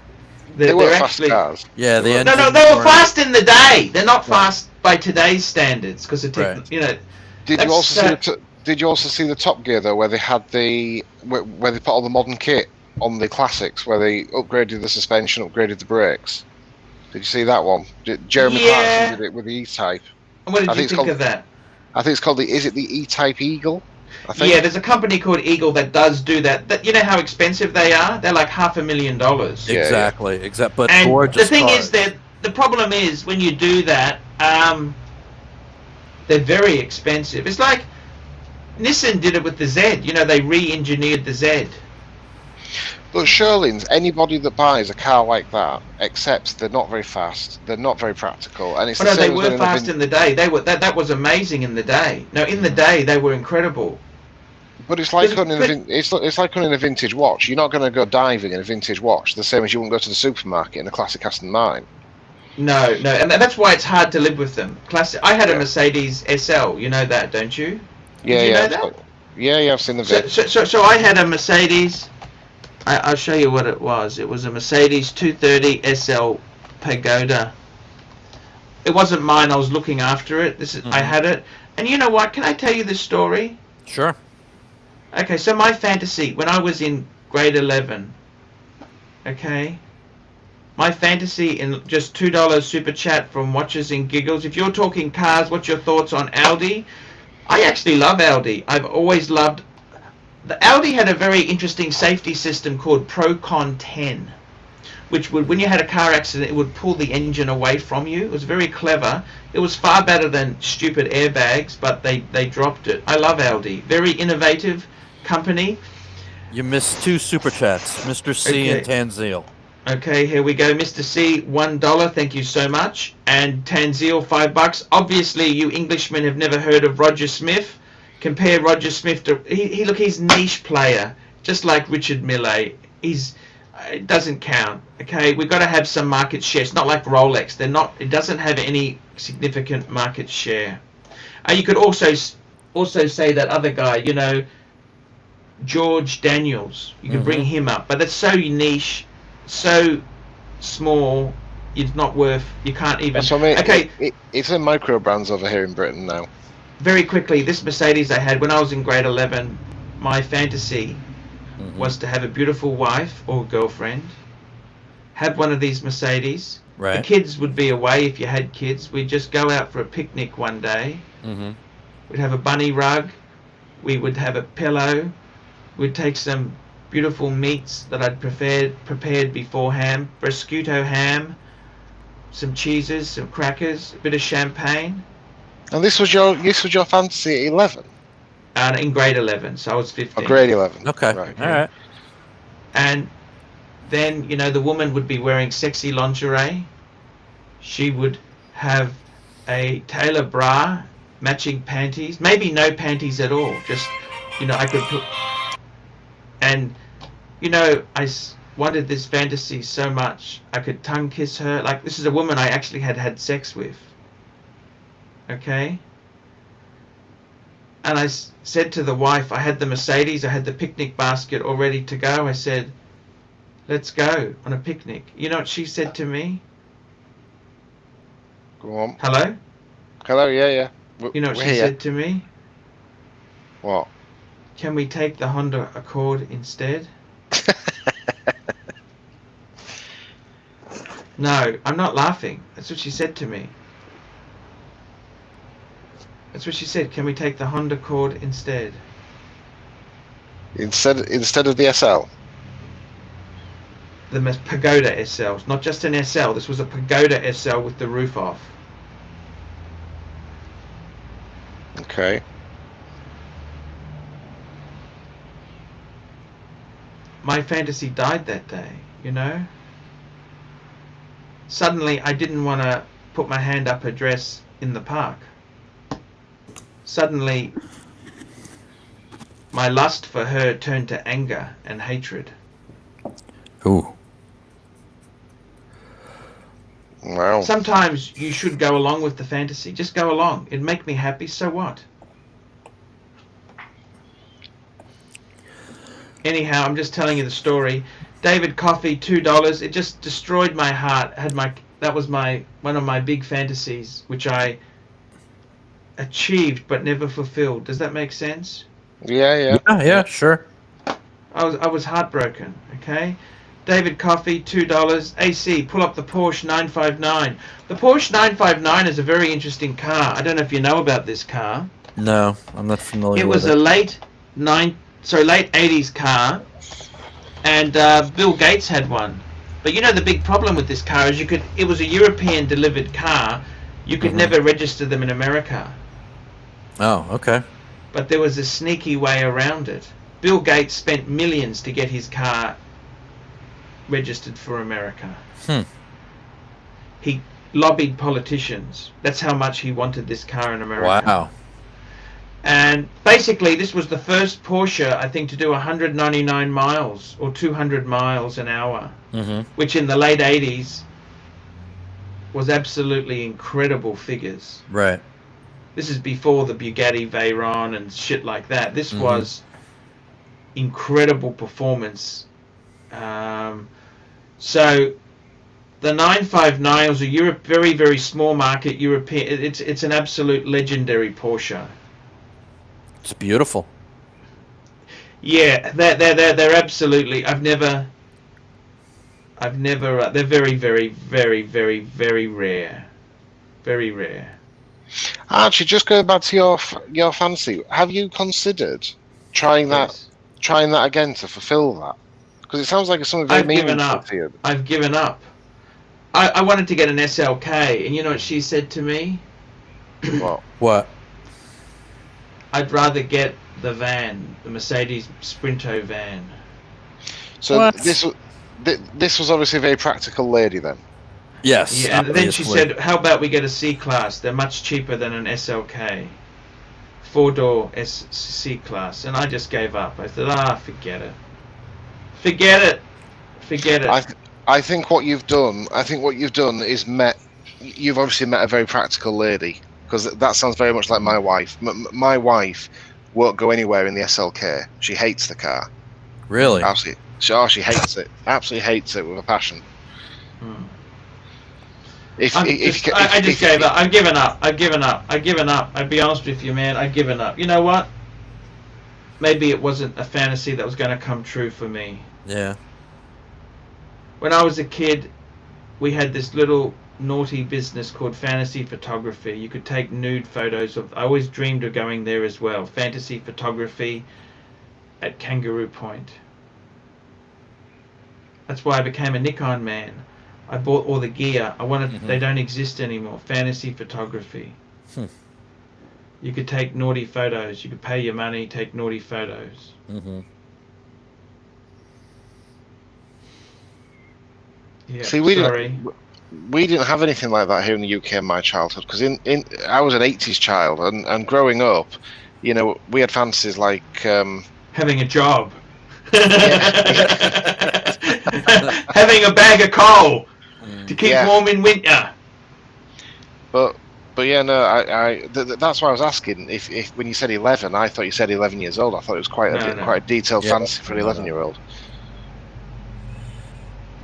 They were actually fast cars. Yeah, they were fast in the day. They're not fast by today's standards because of Did you also see the Top Gear though, where they had where they put all the modern kit on the classics, where they upgraded the suspension, upgraded the brakes? Did you see that one? Jeremy Clarkson did it with the E-Type. And what did you think of that? I think it's called is it the E-Type Eagle? I think. Yeah, there's a company called Eagle that does do that. You know how expensive they are? They're like $500,000. Exactly. But and gorgeous the thing cars. is that the problem is when you do that, they're very expensive. It's like Nissan did it with the Z. They re-engineered the Z. But surely anybody that buys a car like that accepts they're not very fast, they're not very practical, and it's they were fast in the day. They were that was amazing in the day. No, in the day they were incredible. But it's like owning a vintage watch. You're not going to go diving in a vintage watch the same as you wouldn't go to the supermarket in a classic Aston Martin. No, and that's why it's hard to live with them. Classic. I had a Mercedes SL. You know that, don't you? Yeah, you know that? Yeah, I've seen the vid. So I had a Mercedes. I'll show you what it was. It was a Mercedes 230 SL Pagoda. It wasn't mine. I was looking after it. I had it. And you know what? Can I tell you this story? Sure. Okay, so my fantasy, when I was in grade 11, okay, my fantasy in just $2 super chat from Watches and Giggles. If you're talking cars, what's your thoughts on Audi? I actually love Audi. I've always loved... The Audi had a very interesting safety system called Procon 10, which would, when you had a car accident, it would pull the engine away from you. It was very clever. It was far better than stupid airbags, but they dropped it. I love Audi. Very innovative company. You missed 2 super chats, Mr. C and Tanzil. Okay, here we go. Mr. C, $1. Thank you so much. And Tanzil, $5. Obviously, you Englishmen have never heard of Roger Smith. Compare Roger Smith to he's niche player, just like Richard Mille. It doesn't count. Okay, we've got to have some market share. It's not like Rolex. It doesn't have any significant market share. You could also say that other guy, George Daniels. You could bring him up, but that's so niche, so small. It's not worth. You can't even. That's what I mean. Okay, it's in micro brands over here in Britain now. Very quickly, this Mercedes I had when I was in grade 11, my fantasy was to have a beautiful wife or girlfriend, have one of these Mercedes. Right. The kids would be away if you had kids. We'd just go out for a picnic one day. We'd have a bunny rug. We would have a pillow. We'd take some beautiful meats that I'd prepared beforehand. Prosciutto ham, some cheeses, some crackers, a bit of champagne. And this was your fantasy at 11? In grade 11, so I was 15. Oh, grade 11. Okay. Right. All right. And then, the woman would be wearing sexy lingerie. She would have a tailor bra, matching panties, maybe no panties at all. Just, I could put... And, I wanted this fantasy so much. I could tongue kiss her. Like, this is a woman I actually had sex with. Okay, and I said to the wife, I had the Mercedes, I had the picnic basket all ready to go. I said, let's go on a picnic. You know what she said to me? Go on. Hello? Hello, yeah. You know what she said to me? What? Can we take the Honda Accord instead? No, I'm not laughing. That's what she said to me. That's what she said. Can we take the Honda Accord instead? Instead of the SL? the Pagoda SLs, not just an SL. This was a Pagoda SL with the roof off. Okay. My fantasy died that day, you know. Suddenly, I didn't want to put my hand up her dress in the park. Suddenly, my lust for her turned to anger and hatred. Ooh. Wow. Sometimes you should go along with the fantasy. Just go along. It'd make me happy, so what? Anyhow, I'm just telling you the story. David Coffey, $2. It just destroyed my heart. That was one of my big fantasies, which I achieved but never fulfilled. Does that make sense? Yeah, sure. I was heartbroken. Okay. David Coffey, $2. AC, pull up the Porsche 959. The Porsche 959 is a very interesting car. I don't know if you know about this car. No, I'm not familiar It with was it. a late 80s car, and Bill Gates had one. But you know the big problem with this car is it was a European delivered car. You could never register them in America. Oh, okay. But there was a sneaky way around it. Bill Gates spent millions to get his car registered for America. He lobbied politicians. That's how much he wanted this car in America. Wow. And basically, this was the first Porsche, I think, to do 199 miles or 200 miles an hour, which in the late 80s was absolutely incredible figures. Right. This is before the Bugatti Veyron and shit like that. This was incredible performance. So the 959 was a very, very small market European. It's an absolute legendary Porsche. It's beautiful. Yeah, they're absolutely. I've never. They're very, very, very, very, very rare. Very rare. Actually, just going back to your fancy, have you considered trying that again to fulfill that? Because it sounds like it's something very meaningful to you. I've given up. I wanted to get an SLK, and you know what she said to me? What? I'd rather get the van, the Mercedes Sprinto van. So What? this was obviously a very practical lady then. Yes. Yeah, and then she obviously. said, how about we get a C-Class? They're much cheaper than an SLK. 4-door C-Class. And I just gave up. I said, forget it. Forget it. Forget it. I think what you've done is you've obviously met a very practical lady, because that sounds very much like my wife. My wife won't go anywhere in the SLK. She hates the car. Really? Absolutely. She hates it. Absolutely hates it with a passion. I just gave up. I've given up. I'd be honest with you, man. I've given up. You know what? Maybe it wasn't a fantasy that was going to come true for me. Yeah. When I was a kid, we had this little naughty business called fantasy photography. You could take nude photos of. I always dreamed of going there as well. Fantasy photography at Kangaroo Point. That's why I became a Nikon man. I bought all the gear. I wanted. They don't exist anymore. Fantasy photography. You could take naughty photos. You could pay your money, take naughty photos. Yeah. See, we didn't have anything like that here in the UK in my childhood, because I was an 80s child, and growing up, you know, we had fantasies like having a job, having a bag of coal to keep warm in winter. But yeah, no, that's why I was asking if when you said 11, I thought you said 11 years old. I thought it was quite a detailed fantasy for an 11-year-old.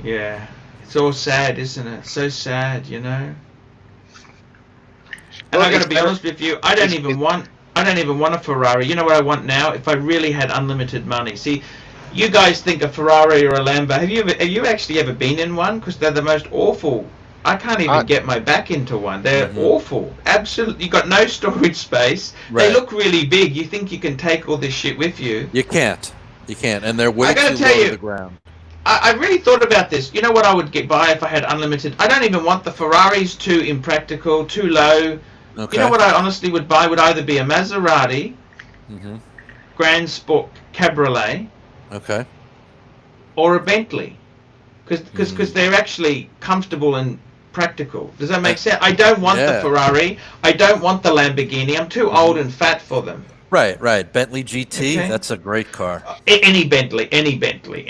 Yeah. It's all sad, isn't it? So sad, you know. And I got to be honest with you, I don't even want a Ferrari. You know what I want now? If I really had unlimited money. See, you guys think a Ferrari or a Lambo. Have you actually ever been in one? Because they're the most awful. I can't even get my back into one. They're awful. Absolutely. You got no storage space. Right. They look really big. You think you can take all this shit with you? You can't. And they're way too low to the ground. I really thought about this. You know what I would buy if I had unlimited? I don't even want the Ferraris, too impractical, too low. Okay. You know what I honestly would buy would either be a Maserati, Grand Sport Cabriolet, okay, or a Bentley, because they're actually comfortable and practical. Does that make sense? I don't want the Ferrari. I don't want the Lamborghini. I'm too old and fat for them. Right. Bentley GT, that's a great car. Any Bentley, any Bentley.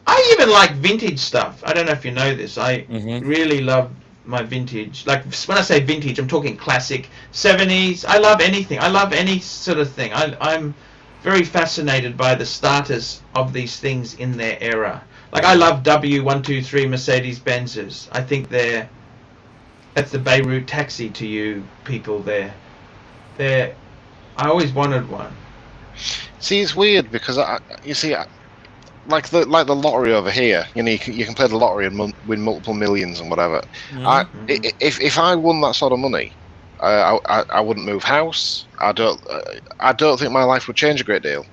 I even like vintage stuff. I don't know if you know this. I really love my vintage. Like, when I say vintage, I'm talking classic 70s. I love anything. I love any sort of thing. I'm very fascinated by the status of these things in their era. Like, I love W123 Mercedes-Benzes. I think that's the Beirut taxi to you people there. I always wanted one. See, it's weird because like the lottery over here, you know, you can play the lottery and win multiple millions and whatever. If I won that sort of money, I wouldn't move house. I don't think my life would change a great deal.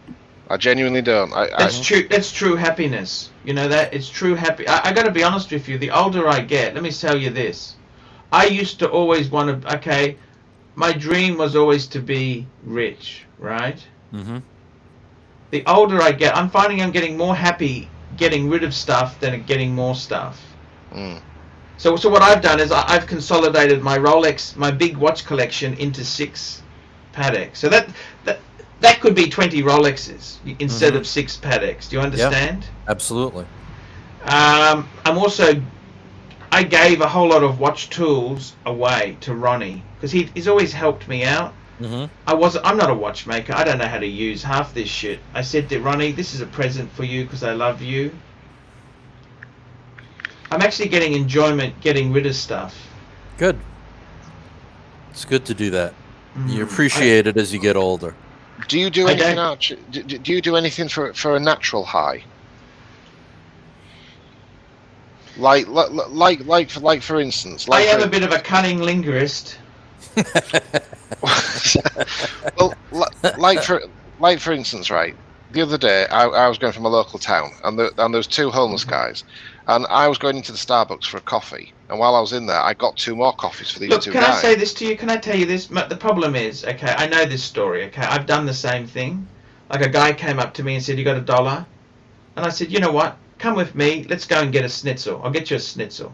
I genuinely don't. That's true. That's true happiness. You know that it's true happy. I got to be honest with you. The older I get, let me tell you this. I used to always want to. Okay, my dream was always to be rich, right? The older I get, I'm finding I'm getting more happy getting rid of stuff than getting more stuff. So what I've done is I've consolidated my Rolex, my big watch collection, into 6 Pateks. So that could be 20 Rolexes instead of 6 Pateks. Do you understand? Yep, absolutely. I gave a whole lot of watch tools away to Ronnie because he's always helped me out. I'm not a watchmaker. I don't know how to use half this shit. I said to Ronnie, this is a present for you because I love you. I'm actually getting enjoyment getting rid of stuff. Good. It's good to do that. You appreciate it as you get older. Do you do anything? Do you do anything for a natural high? Like for instance, I am a bit of a cunning linguist. Well, like for instance, right? The other day, I was going from a local town, and there was 2 homeless guys, and I was going into the Starbucks for a coffee, and while I was in there, I got 2 more coffees for these 2 guys. Can I say this to you? Can I tell you this? The problem is, okay, I know this story. Okay, I've done the same thing. Like, a guy came up to me and said, "You got $1?" And I said, "You know what? Come with me. Let's go and get a schnitzel. I'll get you a schnitzel."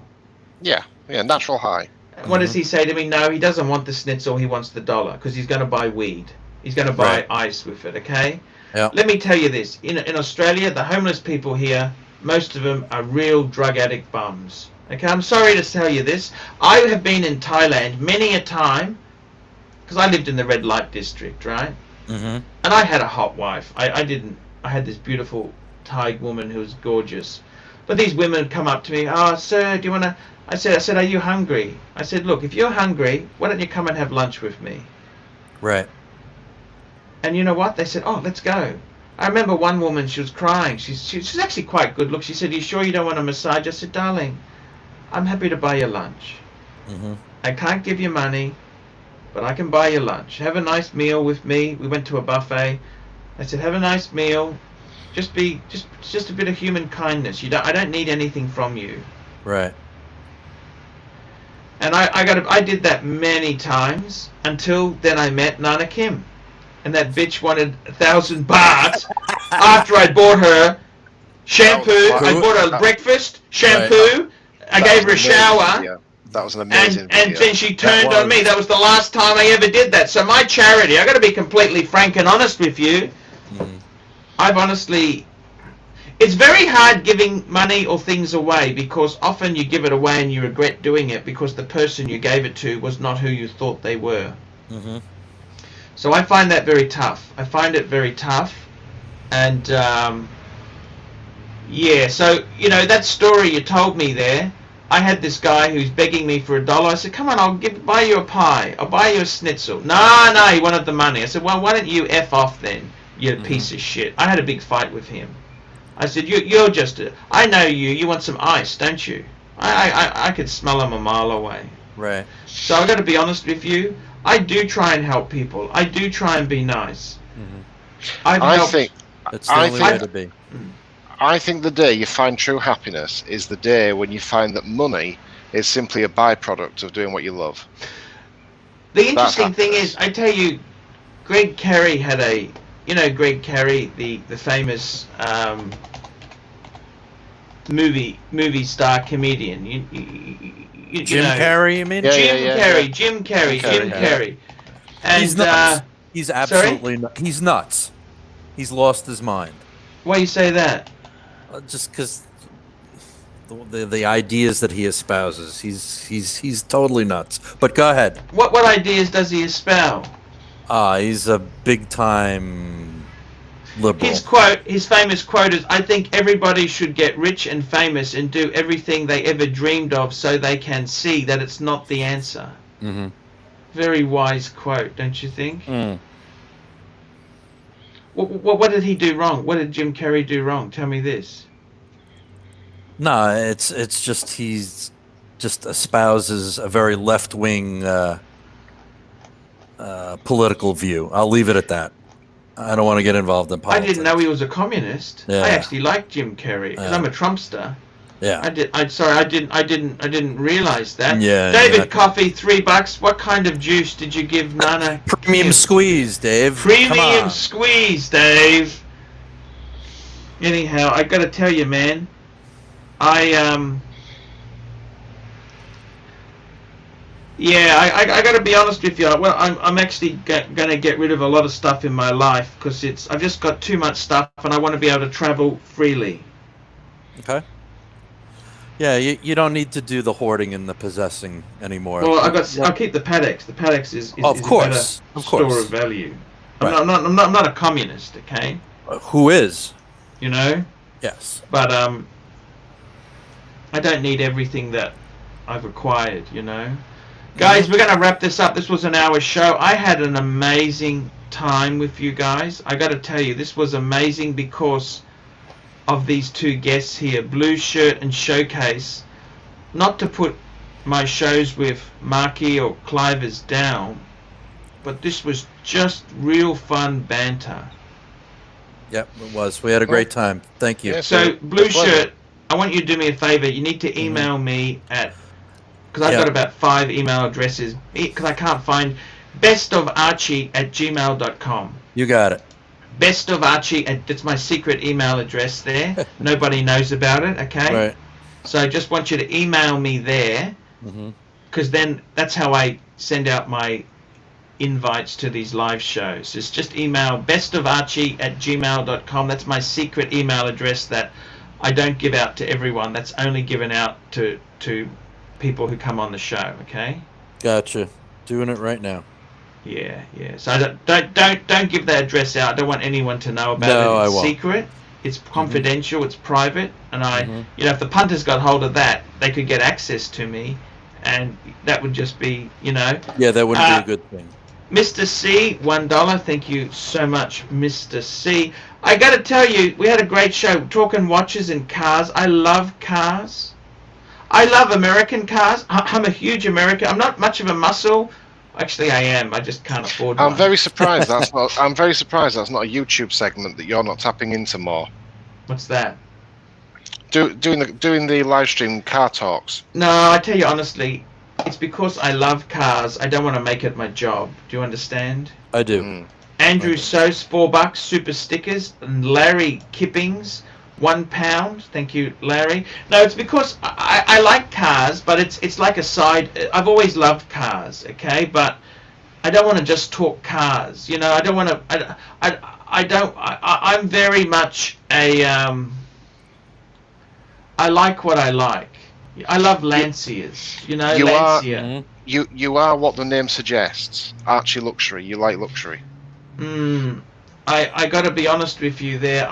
Yeah, natural high. What does he say to me? No, he doesn't want the schnitzel. He wants the $1 because he's going to buy weed. He's going to buy ice with it. Okay. Yeah. Let me tell you this. In Australia, the homeless people here, most of them are real drug addict bums. Okay. I'm sorry to tell you this. I have been in Thailand many a time because I lived in the red light district, right? And I had a hot wife. I had this beautiful Thai woman who was gorgeous. But these women come up to me. "Oh, sir, do you want to?" I said, "Are you hungry?" I said, "Look, if you're hungry, why don't you come and have lunch with me?" Right. And you know what? They said, "Oh, let's go." I remember one woman, she was crying. She's actually quite good. Look, she said, "You sure you don't want a massage?" I said, "Darling, I'm happy to buy you lunch. I can't give you money, but I can buy you lunch. Have a nice meal with me." We went to a buffet. I said, "Have a nice meal. Just a bit of human kindness. I don't need anything from you." Right. And I did that many times until then I met Nana Kim, and that bitch wanted 1,000 baht after I bought her shampoo. I bought her breakfast, shampoo. I gave her a shower. Video. That was an amazing and then she turned on me. That was the last time I ever did that. So my charity, I got to be completely frank and honest with you. I've honestly... It's very hard giving money or things away because often you give it away and you regret doing it because the person you gave it to was not who you thought they were. So I find that very tough. I find it very tough. And, yeah, so, you know, that story you told me there, I had this guy who's begging me for $1. I said, "Come on, I'll buy you a pie. I'll buy you a schnitzel." No, he wanted the money. I said, "Well, why don't you F off then, you piece of shit." I had a big fight with him. I said, "You're just I know you. You want some ice, don't you?" I could smell him a mile away. Right. So I've got to be honest with you. I do try and help people. I do try and be nice. That's the only way to be. I think the day you find true happiness is the day when you find that money is simply a byproduct of doing what you love. The interesting thing is, I tell you, Greg Carey had Greg Carey, the famous movie star comedian. Jim Carrey, you mean? Jim Carrey. And he's nuts. He's absolutely he's nuts. He's lost his mind. Why you say that? Just because the ideas that he espouses, he's totally nuts. But go ahead. What ideas does he espouse? He's a big time liberal. His famous quote is, "I think everybody should get rich and famous and do everything they ever dreamed of, so they can see that it's not the answer." Mm-hmm. Very wise quote, don't you think? Mm. What did he do wrong? What did Jim Carrey do wrong? Tell me this. No, it's just he's just espouses a very left-wing political view. I'll leave it at that. I don't want to get involved in politics. I didn't know he was a communist. Yeah. I actually like Jim Carrey because I'm a Trumpster. Yeah. I didn't realize that. Yeah. David Coffey, $3. What kind of juice did you give Nana? Premium squeeze, Dave. Premium squeeze, Dave. Anyhow, I got to tell you, man. I got to be honest with you. Well, I'm actually going to get rid of a lot of stuff in my life because I've just got too much stuff and I want to be able to travel freely. Okay. Yeah, you don't need to do the hoarding and the possessing anymore. Well, I'll keep the Patex. The Patex is a better store of value. Right. I'm not a communist, okay? Who is? You know? Yes. But I don't need everything that I've acquired, you know? Guys, we're going to wrap this up. This was an hour show. I had an amazing time with you guys. I got to tell you, this was amazing because of these two guests here, Blue Shirt and Showcase. Not to put my shows with Marky or Clivers down, but this was just real fun banter. Yep, it was. We had a great time. Thank you. Yeah, so, Blue Shirt, I want you to do me a favor. You need to email me at, because I've got about 5 email addresses, because I can't find, bestofarchie@gmail.com. You got it. Bestofarchie, that's my secret email address there. Nobody knows about it, okay? Right. So I just want you to email me there, because then that's how I send out my invites to these live shows. It's just email bestofarchie@gmail.com. That's my secret email address that I don't give out to everyone. That's only given out to people who come on the show, okay? Gotcha. Doing it right now. Yeah. So don't give that address out. I don't want anyone to know about it. It's secret. It's confidential. It's private. And if the punters got hold of that, they could get access to me, and that would just be, Yeah, that wouldn't be a good thing. Mr. C, $1. Thank you so much, Mr. C. I got to tell you, we had a great show talking watches and cars. I love cars. I love American cars. I'm a huge American. I'm not much of a muscle. Actually, I am. I just can't afford one. I'm very surprised that's not a YouTube segment that you're not tapping into more. What's that? Doing the live stream car talks. No, I tell you honestly, it's because I love cars. I don't want to make it my job. Do you understand? I do. Andrew Sose, $4, super stickers, and Larry Kippings, £1. Thank you, Larry. No, it's because I like cars, but it's like a side. I've always loved cars, okay? But I don't want to just talk cars. I don't want to. I'm very much a. I like what I like. I love Lanciers. Lancia. You are what the name suggests. Archieluxury. You like luxury. I got to be honest with you there.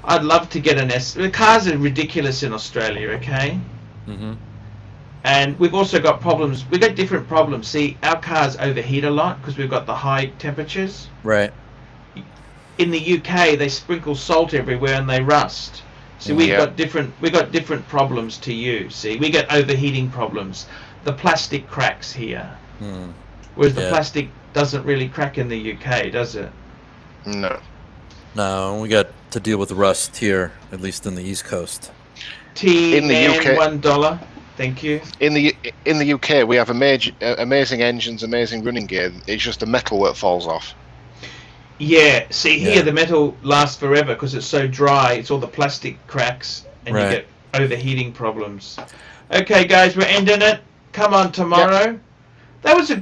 I'd love to get an S. The cars are ridiculous in Australia, okay? And we've also got problems. We've got different problems. See, our cars overheat a lot because we've got the high temperatures. Right. In the UK, they sprinkle salt everywhere and they rust. See, we've got different problems to you. See, we get overheating problems. The plastic cracks here, whereas the plastic doesn't really crack in the UK, does it? No. No, we got to deal with rust here, at least in the East Coast. In the UK, $1. Thank you. In the UK, we have amazing engines, amazing running gear. It's just the metal that falls off. Yeah. See, here the metal lasts forever because it's so dry. It's all the plastic cracks, and you get overheating problems. Okay, guys, we're ending it. Come on tomorrow. That was a